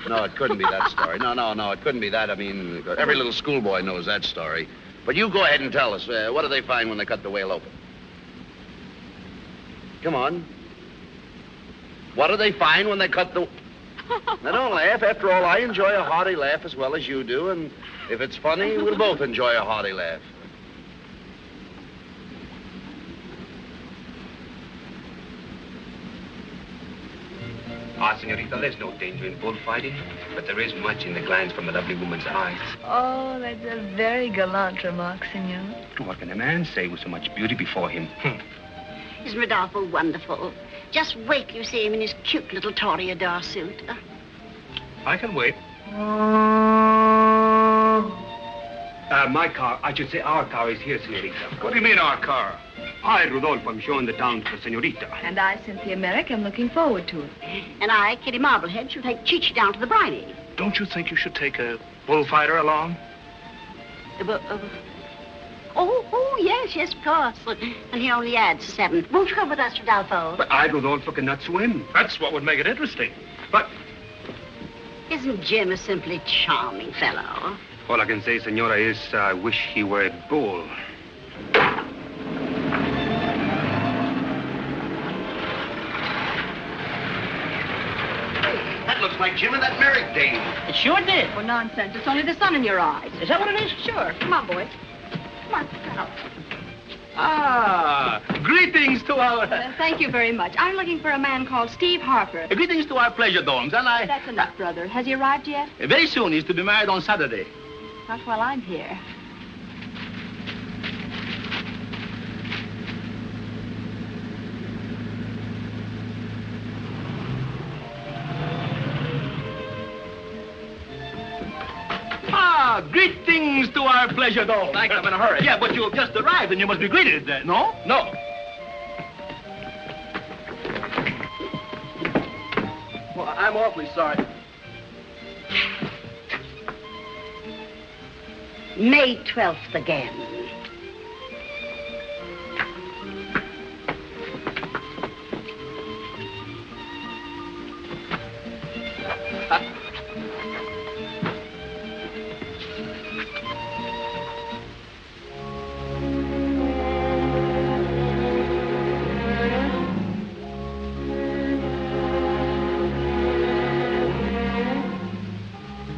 No, it couldn't be that story. No, it couldn't be that. I mean, every little schoolboy knows that story. But you go ahead and tell us. What did they find when they cut the whale open? Come on. What did they find when they cut the... Now, don't laugh. After all, I enjoy a hearty laugh as well as you do, and if it's funny, we'll both enjoy a hearty laugh. Ah, senorita, there's no danger in bullfighting, but there is much in the glance from a lovely woman's eyes. Oh, that's a very gallant remark, senor. What can a man say with so much beauty before him? Isn't Rodolfo wonderful? Just wait till you see him in his cute little toreador suit. I can wait. My car, I should say our car is here, senorita. What do you mean, our car? I, Rodolfo, am showing the town to the senorita. And I, Cynthia Merrick, am looking forward to it. And I, Kitty Marblehead, shall take Chi-Chi down to the bridie. Don't you think you should take a bullfighter along? Oh, yes, of course. And he only adds 7. Won't you come with us, Rodolfo? But I, Rodolfo, cannot swim. That's what would make it interesting. But... Isn't Jim a simply charming fellow? All I can say, senora, is I wish he were a bull. That looks like Jim and that married dame. It sure did. Well, nonsense. It's only the sun in your eyes. Is that what it is? Sure. Come on, boys. Come on. Out. Ah, greetings to our... Thank you very much. I'm looking for a man called Steve Harper. Greetings to our pleasure domes, and I... That's enough, brother. Has he arrived yet? Very soon. He's to be married on Saturday. Not while I'm here. Ah, greetings to our pleasure dome. Thanks, I'm in a hurry. Yeah, but you have just arrived and you must be greeted, no? No. Well, I'm awfully sorry. May 12th again.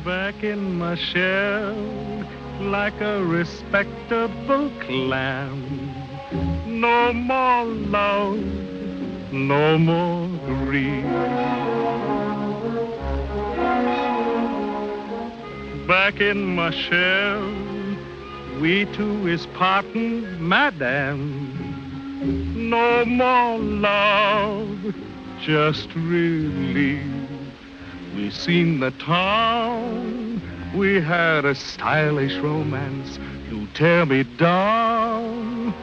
Back in my shell, like a respectable clam. No more love, no more grief. Back in my shell, we two is parting, madam. No more love, just relief. We seen the town, we had a stylish romance. You tear me down,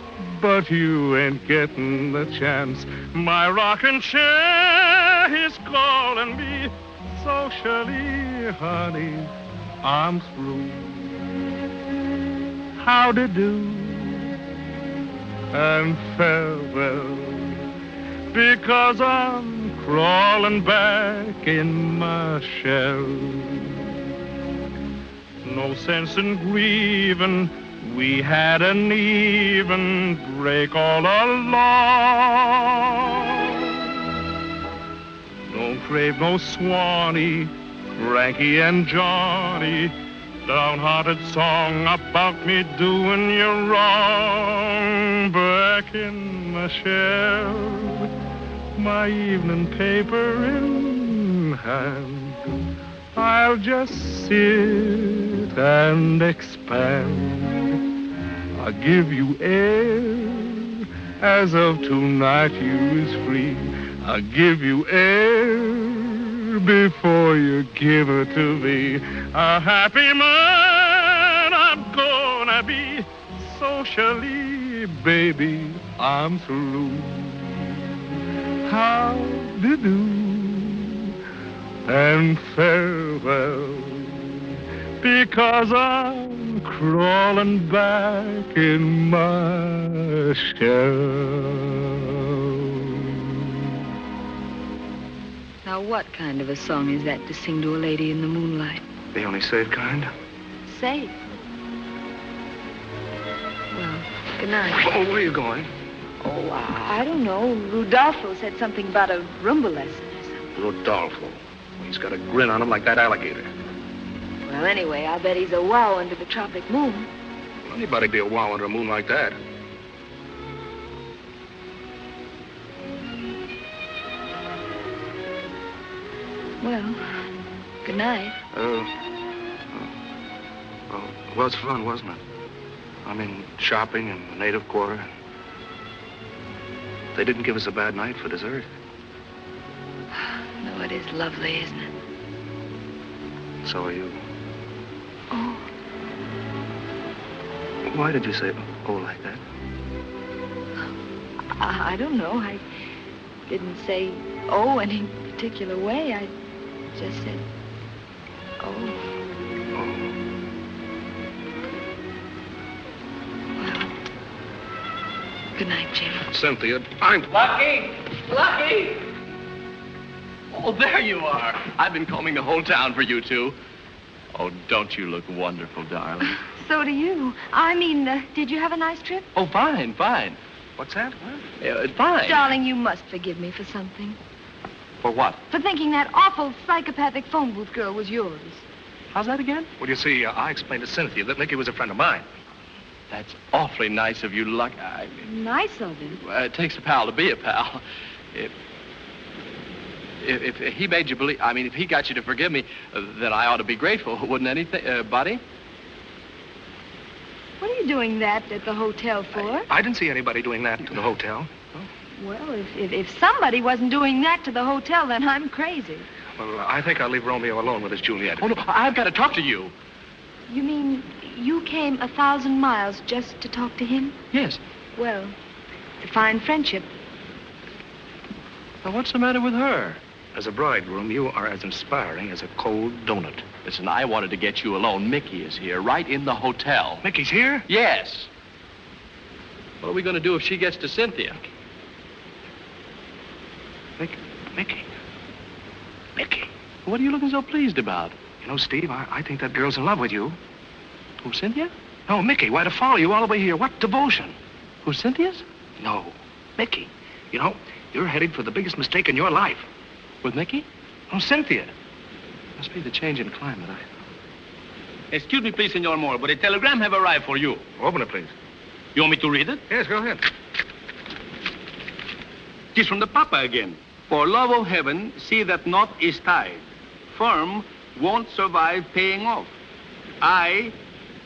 but you ain't getting the chance. My rocking chair is calling me socially, honey. I'm through. Howdy do and farewell, because I'm crawling back in my shell. No sense in grieving, we had an even break all along. Don't crave no Swanee, Frankie and Johnny, downhearted song about me doing you wrong. Back in my shell, my evening paper in hand, I'll just sit and expand. I'll give you air, as of tonight you is free. I'll give you air before you give it to me. A happy man I'm gonna be, socially, baby, I'm through. Howdy-do and farewell, because I'm crawling back in my shell. Now, what kind of a song is that to sing to a lady in the moonlight? The only safe kind? Safe. Well, good night. Oh, where are you going? Oh, I don't know. Rudolfo said something about a rumba lesson or something. Rodolfo. He's got a grin on him like that alligator. Well, anyway, I bet he's a wow under the tropic moon. Well, anybody'd be a wow under a moon like that. Well, good night. Well, it's fun, wasn't it? I mean, shopping in the native quarter. They didn't give us a bad night for dessert. No, it is lovely, isn't it? So are you. Oh. Why did you say oh like that? I don't know. I didn't say oh any particular way. I just said oh. Well, good night, Jim. Cynthia, I'm... Lucky! Lucky! Oh, there you are. I've been combing the whole town for you two. Oh, don't you look wonderful, darling? So do you. I mean, did you have a nice trip? Oh, fine. What's that? Fine. Darling, you must forgive me for something. For what? For thinking that awful psychopathic phone booth girl was yours. How's that again? Well, you see, I explained to Cynthia that Mickey was a friend of mine. That's awfully nice of you, Luck. Nice of him. It takes a pal to be a pal. If he made you believe, if he got you to forgive me, then I ought to be grateful, wouldn't anything, Buddy? What are you doing that at the hotel for? I didn't see anybody doing that to the hotel. Well, if somebody wasn't doing that to the hotel, then I'm crazy. Well, I think I'll leave Romeo alone with his Juliet. Oh, no, I've got to talk to you. You mean you came 1,000 miles just to talk to him? Yes. Well, to find friendship. Now, what's the matter with her? As a bridegroom, you are as inspiring as a cold donut. Listen, I wanted to get you alone. Mickey is here, right in the hotel. Mickey's here? Yes. What are we going to do if she gets to Cynthia? Mickey. What are you looking so pleased about? You know, Steve, I think that girl's in love with you. Who, Cynthia? No, Mickey. Why, to follow you all the way here. What devotion? Who, Cynthia's? No, Mickey. You know, you're headed for the biggest mistake in your life. With Mickey? Oh, Cynthia. Must be the change in climate. Excuse me, please, Senor Moore, but a telegram have arrived for you. Open it, please. You want me to read it? Yes, go ahead. It is from the Papa again. For love of heaven, see that knot is tied. Firm won't survive paying off. I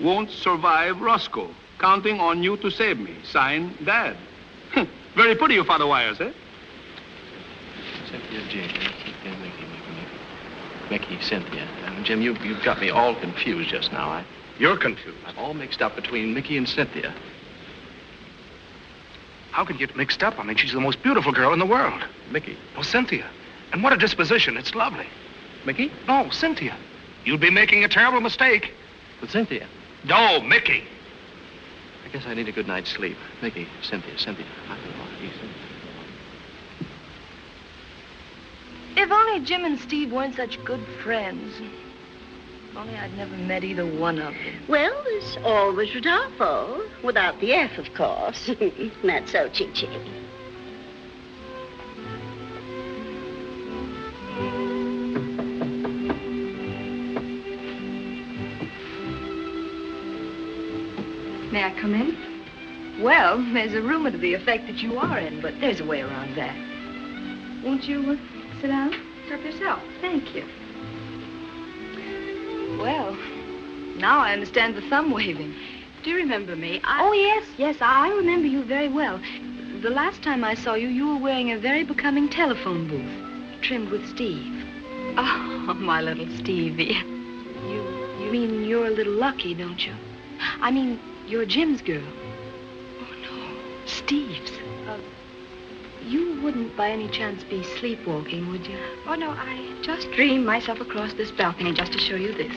won't survive Roscoe. Counting on you to save me. Signed, Dad. Very pretty, your father wires, eh? Cynthia, Jim. Mickey, Cynthia. Jim, you've got me all confused just now. You're confused. I'm all mixed up between Mickey and Cynthia. How could you get mixed up? She's the most beautiful girl in the world. Mickey. Oh, Cynthia. And what a disposition. It's lovely. Mickey? No, Cynthia. You'd be making a terrible mistake. With Cynthia? No, Mickey. I guess I need a good night's sleep. Mickey, Cynthia. If only Jim and Steve weren't such good friends. If only I'd never met either one of them. Well, it's always Rodolfo. Without the F, of course. Not so, Chi-Chi. May I come in? Well, there's a rumor to the effect that you are in, but there's a way around that. Won't you sit down? Help yourself. Thank you. Well, now I understand the thumb waving. Do you remember me? Oh, yes, I remember you very well. The last time I saw you, you were wearing a very becoming telephone booth, trimmed with Steve. Oh, my little Stevie. You mean you're a little lucky, don't you? I mean, you're Jim's girl. Oh, no, Steve's. You wouldn't by any chance be sleepwalking, would you? Oh, no, I just dreamed myself across this balcony just to show you this.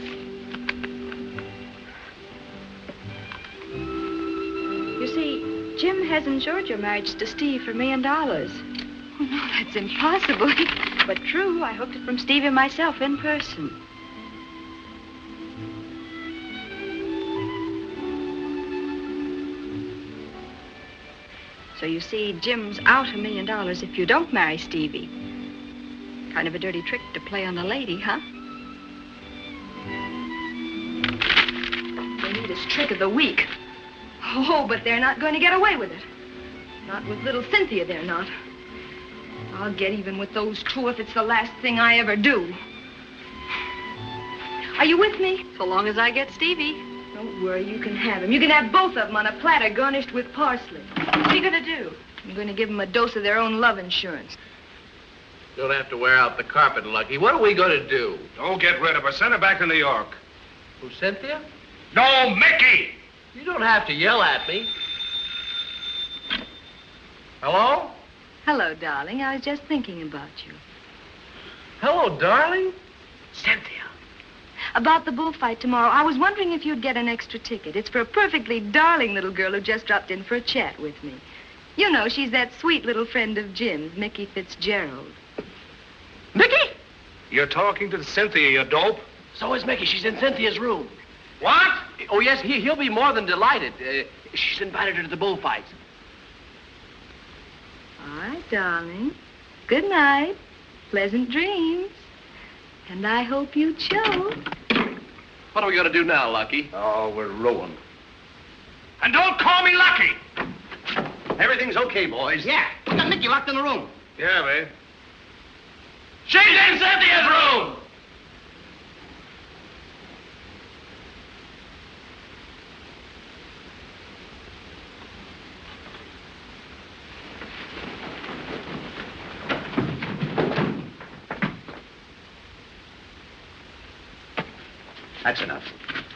You see, Jim has insured your marriage to Steve for $1 million. Oh, no, that's impossible. But true, I hooked it from Stevie myself in person. So you see, Jim's out $1 million if you don't marry Stevie. Kind of a dirty trick to play on a lady, huh? They need his trick of the week. Oh, but they're not going to get away with it. Not with little Cynthia, they're not. I'll get even with those two if it's the last thing I ever do. Are you with me? So long as I get Stevie. Don't worry, you can have him. You can have both of them on a platter garnished with parsley. What are you going to do? I'm going to give them a dose of their own love insurance. Don't have to wear out the carpet, Lucky. What are we going to do? Don't get rid of her. Send her back to New York. Who, Cynthia? No, Mickey! You don't have to yell at me. Hello? Hello, darling. I was just thinking about you. Hello, darling? Cynthia. About the bullfight tomorrow. I was wondering if you'd get an extra ticket. It's for a perfectly darling little girl who just dropped in for a chat with me. You know, she's that sweet little friend of Jim's, Mickey Fitzgerald. Mickey? You're talking to Cynthia, you dope. So is Mickey. She's in Cynthia's room. What? Oh, yes, he'll be more than delighted. She's invited her to the bullfights. All right, darling. Good night. Pleasant dreams. And I hope you choke. What are we going to do now, Lucky? Oh, we're ruined. And don't call me Lucky. Everything's okay, boys. Yeah, we got Mickey locked in the room. Yeah, babe. She's in Cynthia's room! That's enough.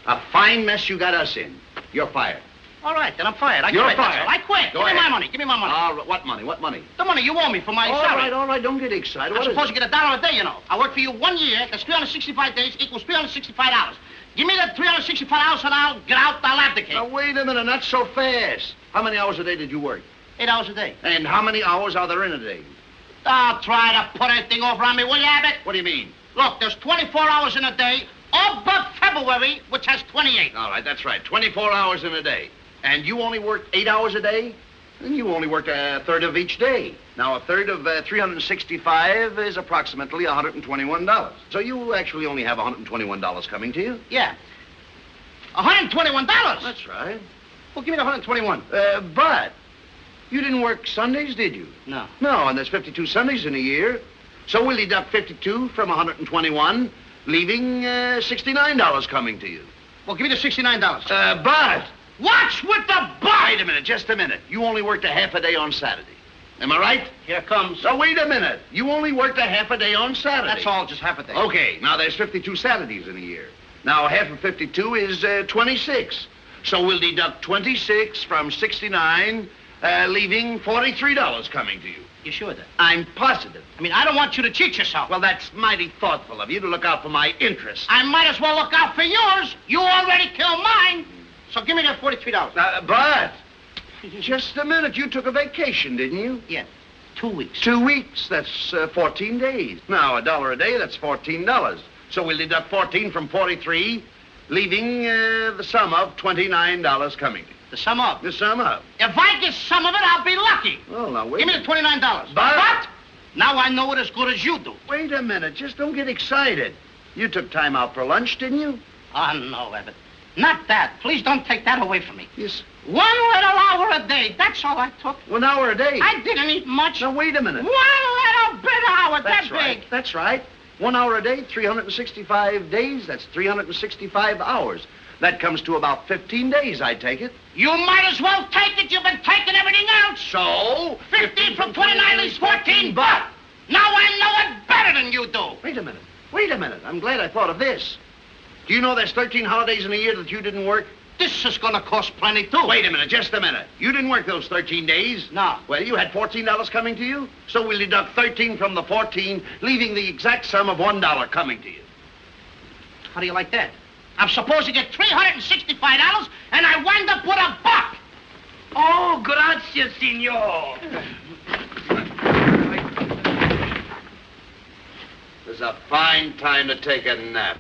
A fine mess you got us in. You're fired. All right, then I'm fired. I You're quit. fired. That's all. I quit. Go Give ahead. me my money. Give me my money. What money? What money? The money you owe me for my salary. All right. Don't get excited. I'm What is supposed it? to get $1 a day, you know. I work for you 1 year. That's 365 days equals $365. Give me the $365 and I'll get out. I'll abdicate. Now, wait a minute. Not so fast. How many hours a day did you work? 8 hours a day. And how many hours are there in a day? Don't try to put anything over on me, will you, Abbott? What do you mean? Look, there's 24 hours in a day, all but February, which has 28. All right, that's right. 24 hours in a day. And you only work 8 hours a day? Then you only work a third of each day. Now, a third of 365 is approximately $121. So you actually only have $121 coming to you? Yeah. $121? That's right. Well, give me the 121. But you didn't work Sundays, did you? No. No, and there's 52 Sundays in a year. So we'll deduct 52 from 121, leaving $69 coming to you. Well, give me the $69. But... What's with the but? Wait a minute, just a minute. You only worked a half a day on Saturday. Am I right? Here comes. So wait a minute. You only worked a half a day on Saturday. That's all, just half a day. Okay, now there's 52 Saturdays in a year. Now half of 52 is 26. So we'll deduct 26 from 69, leaving $43 coming to you. You sure then? I'm positive. I mean, I don't want you to cheat yourself. Well, that's mighty thoughtful of you to look out for my interests. I might as well look out for yours. You already killed mine. So give me that $43. But, just a minute. You took a vacation, didn't you? Yeah, 2 weeks. 2 weeks. That's 14 days. Now, $1 a day, that's $14. So we'll deduct 14 from 43, leaving the sum of $29 coming. The sum of? The sum of. If I get some of it, I'll be lucky. Well, now, wait. Give me the $29. But now I know it as good as you do. Wait a minute. Just don't get excited. You took time out for lunch, didn't you? Oh, no, Abbott. Not that. Please don't take that away from me. Yes. 1 little hour a day. That's all I took. 1 hour a day? I didn't eat much. Now, wait a minute. 1 little bit hour. That's that right. big. That's right. 1 hour a day, 365 days. That's 365 hours. That comes to about 15 days, I take it. You might as well take it. You've been taking everything else. So? 15 from 29 leaves 14. But now I know it better than you do. Wait a minute. Wait a minute. I'm glad I thought of this. Do you know there's 13 holidays in a year that you didn't work? This is going to cost plenty, too. Wait a minute, just a minute. You didn't work those 13 days? No. Well, you had $14 coming to you, so we'll deduct 13 from the 14, leaving the exact sum of $1 coming to you. How do you like that? I'm supposed to get $365, and I wind up with $1. Oh, gracias, senor. This is a fine time to take a nap.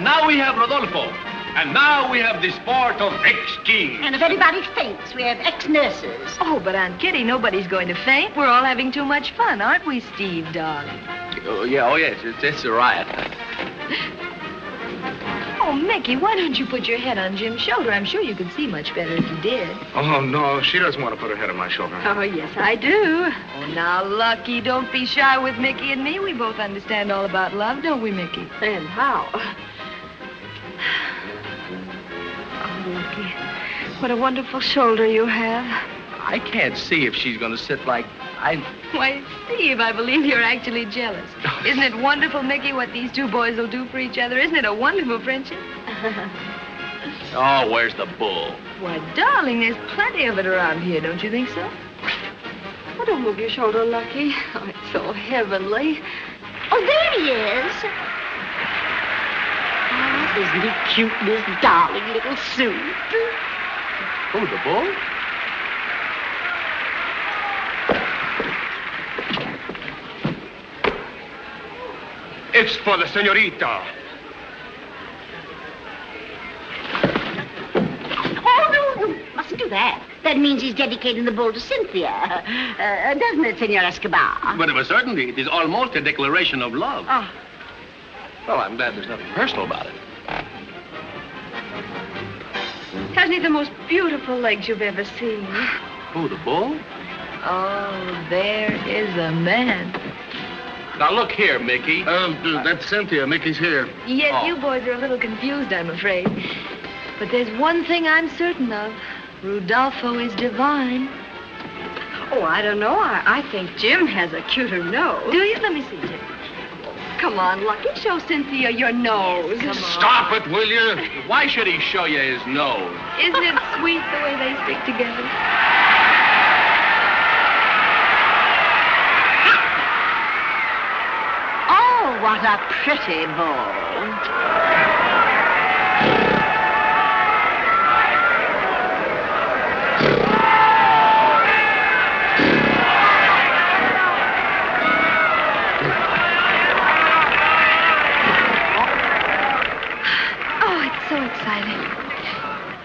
Now we have Rodolfo. And now we have the sport of ex-kings. And if anybody faints, we have ex-nurses. Oh, but Aunt Kitty, nobody's going to faint. We're all having too much fun, aren't we, Steve, darling? Oh, yes. It's a riot. Oh, Mickey, why don't you put your head on Jim's shoulder? I'm sure you could see much better if you did. Oh, no, she doesn't want to put her head on my shoulder. Oh, yes, I do. Oh, now, Lucky, don't be shy with Mickey and me. We both understand all about love, don't we, Mickey? And how? Oh, Lucky, what a wonderful shoulder you have. I can't see if she's going to sit like Why, Steve, I believe you're actually jealous. Isn't it wonderful, Mickey, what these two boys will do for each other? Isn't it a wonderful friendship? Oh, where's the bull? Why, darling, there's plenty of it around here, don't you think so? What don't move your shoulder, Lucky. Oh, it's so heavenly. Oh, there he is. Oh, isn't he cute in his darling little suit? Oh, the bull? It's for the senorita. Oh, no, you mustn't do that. That means he's dedicating the bull to Cynthia. Doesn't it, Senor Escobar? But of a certainty, it is almost a declaration of love. Oh. Well, I'm glad there's nothing personal about it. Hasn't he the most beautiful legs you've ever seen? Oh, the bull? Oh, there is a man. Now, look here, Mickey. That's Cynthia. Mickey's here. Yes, you boys are a little confused, I'm afraid. But there's one thing I'm certain of. Rudolfo is divine. Oh, I don't know. I think Jim has a cuter nose. Do you? Let me see, Jim. Come on, Lucky. Show Cynthia your nose. Come on. Stop it, will you? Why should he show you his nose? Isn't it sweet the way they stick together? Oh, what a pretty bull.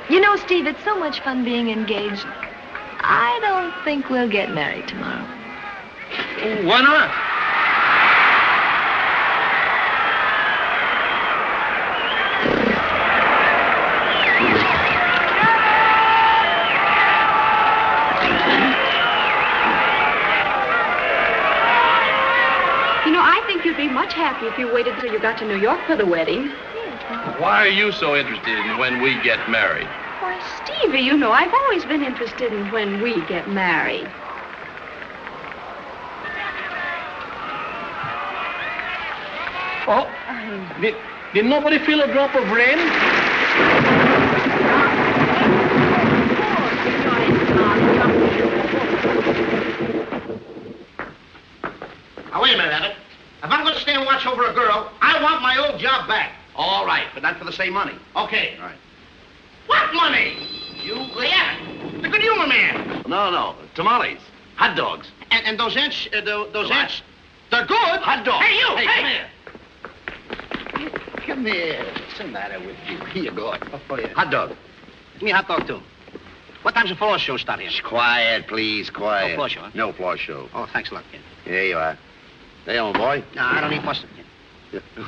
You know, Steve, it's so much fun being engaged. I don't think we'll get married tomorrow. Why not? You know, I think you'd be much happier if you waited till you got to New York for the wedding. Why are you so interested in when we get married? Why, Stevie, you know, I've always been interested in when we get married. Oh, did nobody feel a drop of rain? Now, wait a minute, Abbott. If I'm going to stay and watch over a girl, I want my old job back. All right, but not for the same money. Okay. All right. What money? You, Abbott, the good humor man. No. Tamales. Hot dogs. And those ants, those ants, they're good. Hot dogs. Hey, you, hey. Come here. What's the matter with you? Here you go. Oh, yeah. Hot dog. Give me a hot dog, too. What time's the floor show start here? Shh, quiet, please, quiet. No floor show, huh? No floor show. Oh, thanks a lot, kid. Here you are. There, old boy. No, I don't eat mustard, kid.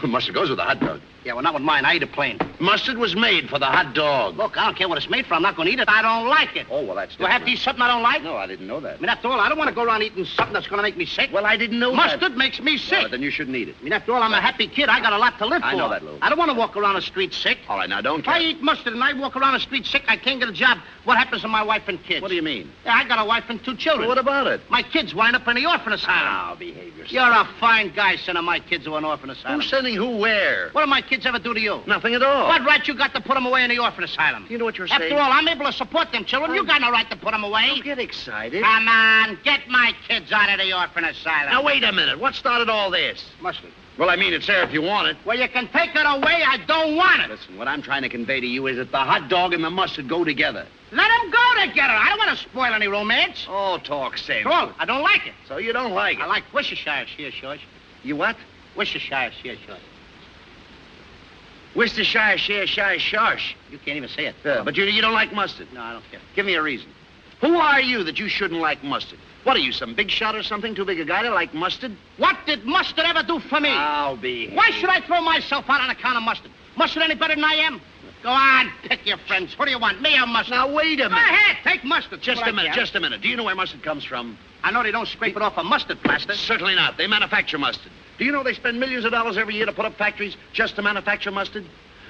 Mustard goes with a hot dog. Yeah, well, not with mine. I eat it plain. Mustard was made for the hot dog. Look, I don't care what it's made for. I'm not going to eat it. I don't like it. Oh, well, that's Do I have to eat something I don't like? No, I didn't know that. I mean, after all, I don't want to go around eating something that's going to make me sick. Well, I didn't know Mustard that. makes me sick. Well, then you shouldn't eat it. I mean, after all, I'm a happy kid. I got a lot to live for. I know that, Lou. I don't want to walk around the street sick. All right, now, don't If I eat mustard and I walk around the street sick, I can't get a job. What happens to my wife and kids? What do you mean? Yeah, I got a wife and 2 children. Well, what about it? My kids wind up in the orphan asylum. Now, behave yourself. You're a fine guy sending my kids to an orphan asylum. Who's sending who where? What do my kids ever do to you? Nothing at all. What right you got to put them away in the orphan asylum? Do you know what you're saying? After all, I'm able to support them children. You got no right to put them away. Don't get excited. Come on, get my kids out of the orphan asylum. Now, wait a minute. What started all this? Mustard. Well, I mean, it's there if you want it. Well, you can take it away. I don't want it. Listen, what I'm trying to convey to you is that the hot dog and the mustard go together. Let them go together. I don't want to spoil any romance. Oh, talk sense. Cool. I don't like it. So you don't like it? I like Worcestershire, Shire. You what? Worcestershire, Shire. Worcestershire, Shire, Sharsh. You can't even say it. Yeah, but you don't like mustard. No, I don't care. Give me a reason. Who are you that you shouldn't like mustard? What are you, some big shot or something? Too big a guy to like mustard? What did mustard ever do for me? I'll be. Why should I throw myself out on account of mustard? Mustard any better than I am? Go on, pick your friends. Who do you want, me or mustard? Now, wait a minute. Go ahead, take mustard. Just a minute. Do you know where mustard comes from? I know they don't scrape it off a mustard plaster. Certainly not. They manufacture mustard. Do you know they spend millions of dollars every year to put up factories just to manufacture mustard?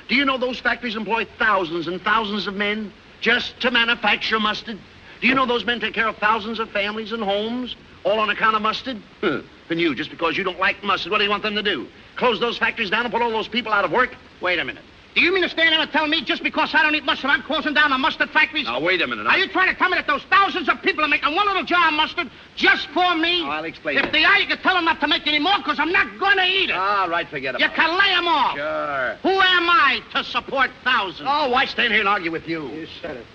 Do you know those factories employ thousands and thousands of men just to manufacture mustard? Do you know those men take care of thousands of families and homes, all on account of mustard? And you, just because you don't like mustard, what do you want them to do? Close those factories down and put all those people out of work? Wait a minute. Do you mean to stand there and tell me just because I don't eat mustard, I'm closing down the mustard factories? Now, wait a minute. Are you trying to tell me that those thousands of people are making one little jar of mustard just for me? Oh, I'll explain If it. they are, you can tell them not to make any more, because I'm not going to eat it. All right, forget about You it. can lay them off. Sure. Who am I to support thousands? Oh, why stand here and argue with you? You said it.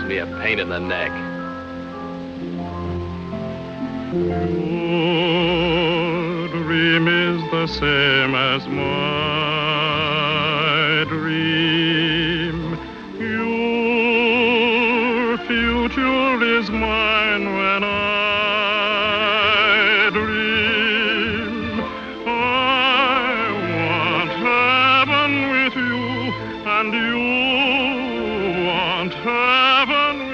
me a pain in the neck. Your dream is the same as my dream. Your future is mine when I dream. I want heaven with you, and you want heaven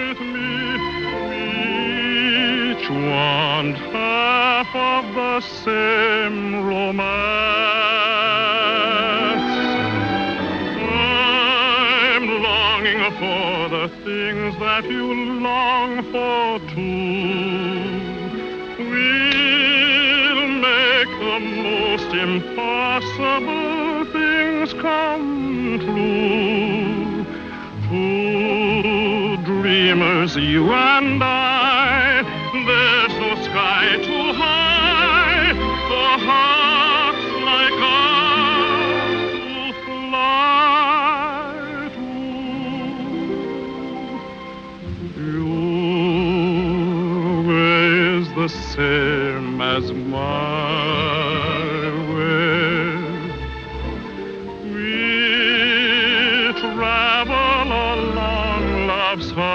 with me. We each want half of the same romance. I'm longing for the things that you long for too. We'll make the most impossible things come true. Two dreamers, you and I, there's no sky too high for hearts like ours to fly to. Your way is the same as my way. We travel along love's highway.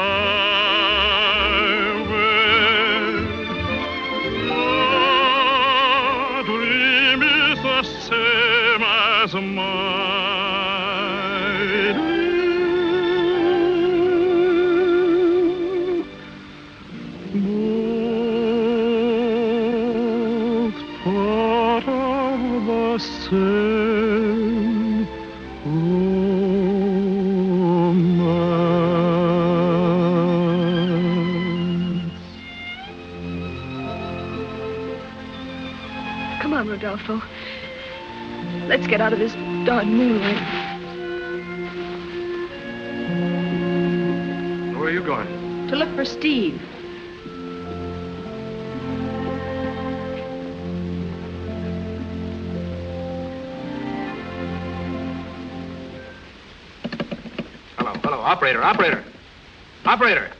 Your dream is the same as my dream. Both part of same romance. Come on, Rodolfo. Let's get out of this darn moonlight. Where are you going? To look for Steve. Hello, operator. Operator.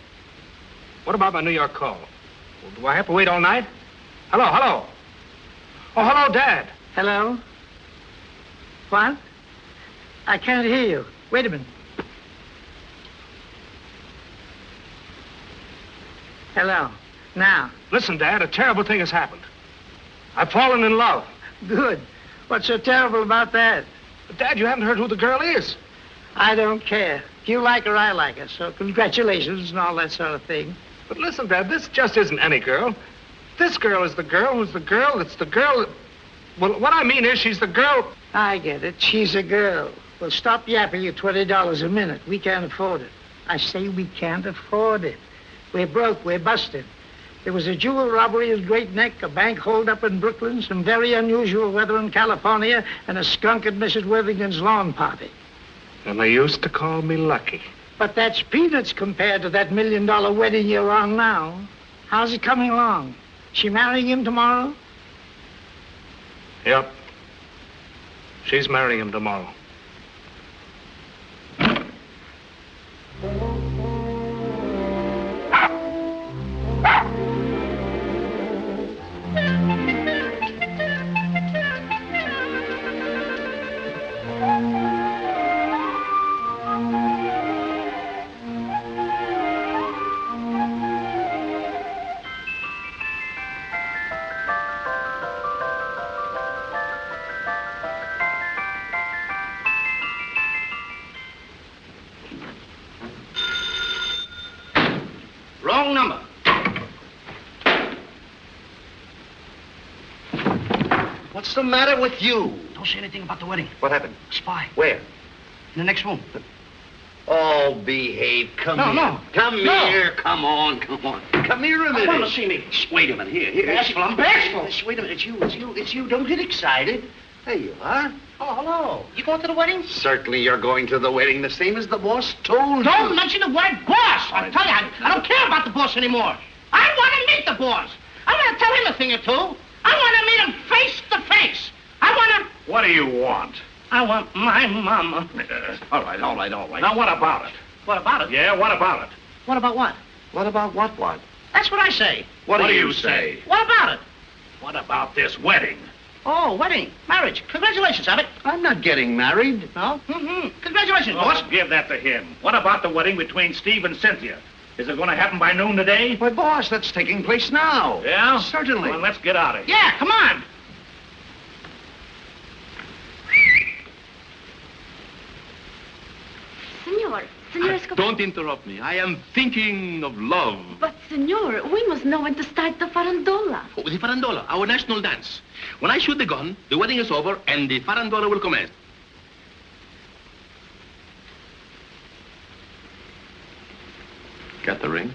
What about my New York call? Do I have to wait all night? Hello. Oh, hello, Dad. Hello? What? I can't hear you. Wait a minute. Hello. Now. Listen, Dad, a terrible thing has happened. I've fallen in love. Good. What's so terrible about that? But, Dad, you haven't heard who the girl is. I don't care. If you like her, I like her. So congratulations and all that sort of thing. But listen, Dad, this just isn't any girl. This girl is the girl who's the girl. It's the girl that... Well, what I mean is she's the girl... I get it. She's a girl. Well, stop yapping you $20 a minute. We can't afford it. I say we can't afford it. We're broke. We're busted. There was a jewel robbery at Great Neck, a bank holdup in Brooklyn, some very unusual weather in California, and a skunk at Mrs. Worthington's lawn party. And they used to call me lucky. But that's peanuts compared to that $1 million wedding you're on now. How's it coming along? She marrying him tomorrow? Yep. She's marrying him tomorrow. Wrong number. What's the matter with you? Don't say anything about the wedding. What happened? Spy. Where? In the next room. Oh, behave. Come here. No. Come here. Come on. Come here a minute. I want to see me. Wait a minute. Here. Bashful. I'm bashful. Wait a minute. It's you. Don't get excited. There you are. Oh, hello. You going to the wedding? Certainly you're going to the wedding, the same as the boss told you. Don't mention the word boss. I tell you, I don't care about the boss anymore. I want to meet the boss. I want to tell him a thing or two. I want to meet him face to face. I want to... What do you want? I want my mama. All right. Now, what about it? What about it? Yeah, what about it? What about what? What about what? That's what I say. What do you say? What about it? What about this wedding? Oh, wedding. Marriage. Congratulations, Abbott. I'm not getting married. No? Mm-hmm. Congratulations, boss. Give that to him. What about the wedding between Steve and Cynthia? Is it going to happen by noon today? Why, boss, that's taking place now. Yeah? Certainly. Well, let's get out of here. Yeah, come on. Senor Escobar. Don't interrupt me. I am thinking of love. But, senor, we must know when to start the farandola. Oh, the farandola, our national dance. When I shoot the gun, the wedding is over and the farandola will commence. Got the ring?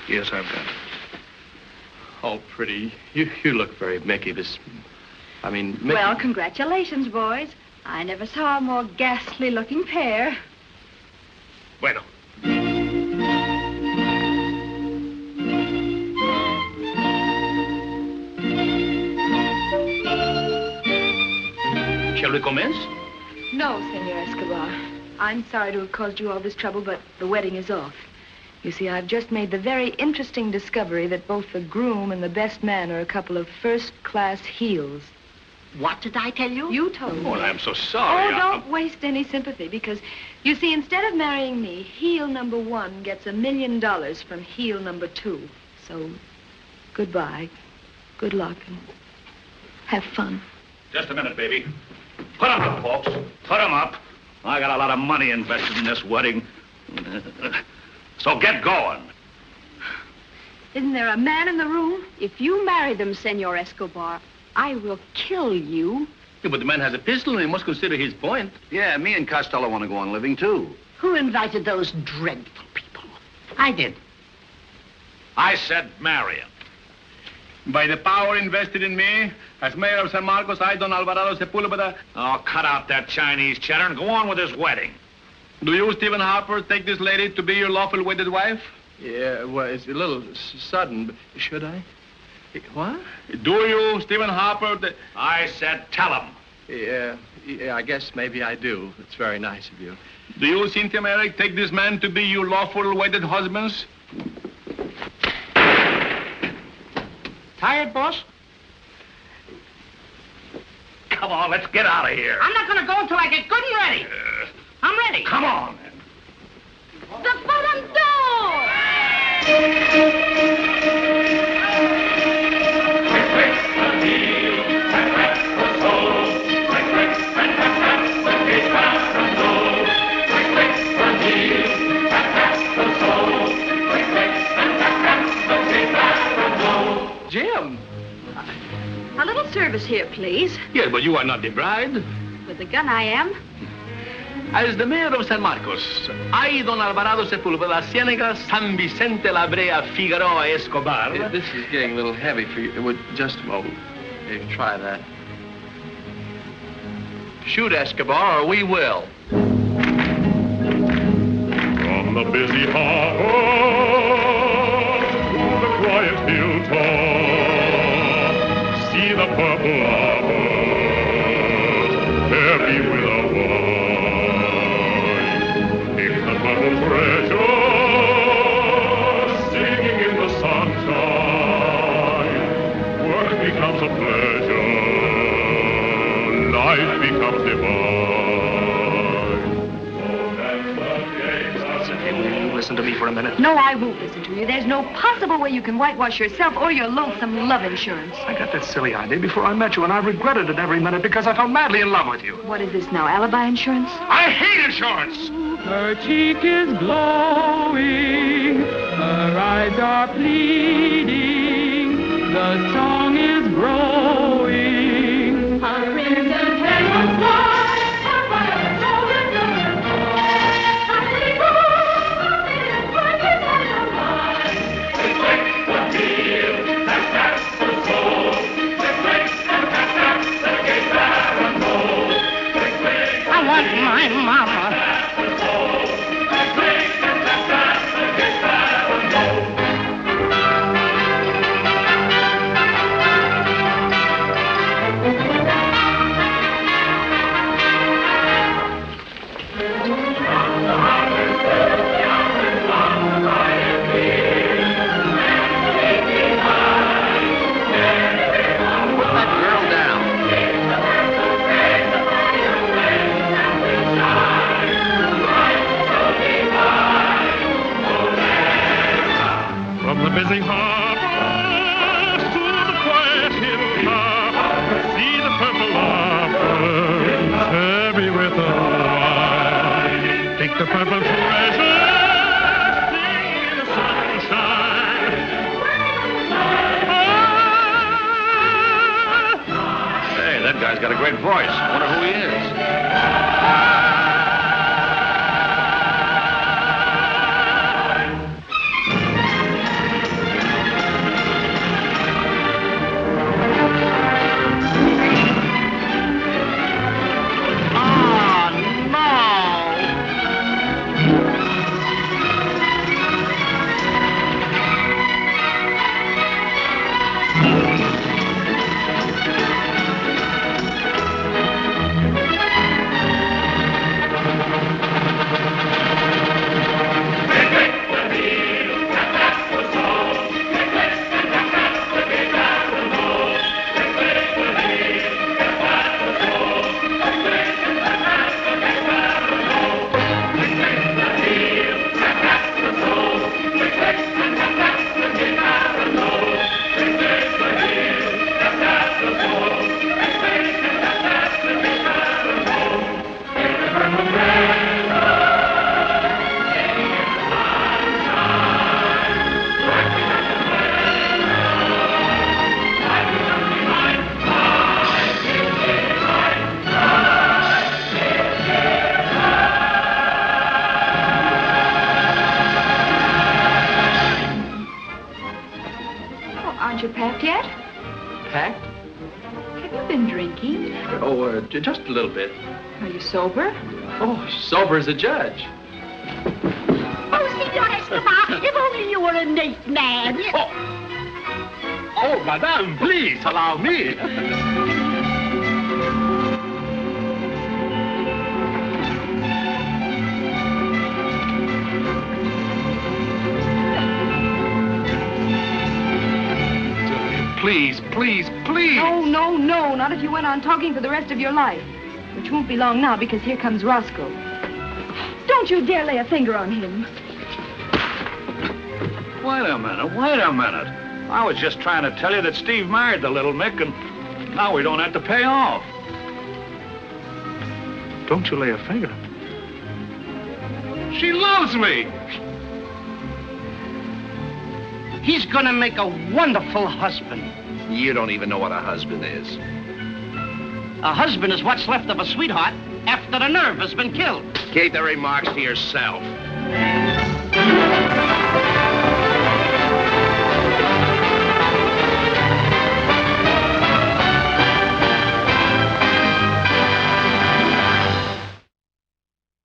Yes, I've got it. Oh, pretty. You look very Mickey. Mickey. Well, congratulations, boys. I never saw a more ghastly-looking pair. Bueno. Shall we commence? No, Senor Escobar. I'm sorry to have caused you all this trouble, but the wedding is off. You see, I've just made the very interesting discovery that both the groom and the best man are a couple of first-class heels. What did I tell you? You told me. Oh, I'm so sorry. Oh, don't waste any sympathy, because, you see, instead of marrying me, heel number 1 gets $1 million from heel number 2. So, goodbye, good luck, and have fun. Just a minute, baby. Put 'em up, folks. Put 'em up. I got a lot of money invested in this wedding. So get going. Isn't there a man in the room? If you marry them, Senor Escobar, I will kill you Yeah, but the man has a pistol, and he must consider his point. Yeah, me and Costello want to go on living, too. Who invited those dreadful people? I did. I said marry him. By the power invested in me, as mayor of San Marcos, I, Don Alvarado Sepulveda... Oh, cut out that Chinese cheddar and go on with his wedding. Do you, Stephen Harper, take this lady to be your lawful wedded wife? Yeah, well, it's a little sudden, but should I? What? Do you, Stephen Harper... I said tell him. Yeah, I guess maybe I do. It's very nice of you. Do you, Cynthia Merrick, take this man to be your lawful wedded husbands? Tired, boss? Come on, let's get out of here. I'm not going to go until I get good and ready. I'm ready. Come on, then. The bottom door! Jim! A little service here, please. Yes, but you are not the bride. With the gun, I am. As the mayor of San Marcos, I, Don Alvarado Sepulveda, Ciénaga, San Vicente, La Brea, Figueroa, Escobar... This is getting a little heavy for you. Just a moment. Maybe try that. Shoot, Escobar, or we will. From the busy harbor to the quiet hilltop, see the purple arbors, heavy with a wine. Pick the purple treasure, singing in the sunshine. Work becomes a pleasure, life becomes divine. Listen to me for a minute. No, I won't listen to you. There's no possible way you can whitewash yourself or your lonesome love insurance. I got that silly idea before I met you, and I regretted it every minute because I fell madly in love with you. What is this now, alibi insurance? I hate insurance! Her cheek is glowing, her eyes are pleading, the song is growing. Her crimson hair was white, her fire golden number 4. Happily go, bright as sunlight. It's quick, one deal, that's the soul. It's quick, and that's the gate barrel. It's quick, I want my mama. Busy harbor to the quiet hilltop, see the purple arbors, heavy with a wine. Take the purple treasure, sing in the sunshine. Hey, that guy's got a great voice. I wonder who he is. drinking? Oh, just a little bit. Are you sober? Oh, sober as a judge. Oh, Senor Escobar, if only you were a nice man. Oh, madame, please allow me. Please, please, please. No, not if you went on talking for the rest of your life. Which won't be long now, because here comes Roscoe. Don't you dare lay a finger on him. Wait a minute. I was just trying to tell you that Steve married the little Mick, and now we don't have to pay off. Don't you lay a finger. She loves me. He's gonna make a wonderful husband. You don't even know what a husband is. A husband is what's left of a sweetheart after the nerve has been killed. Keep the remarks to yourself.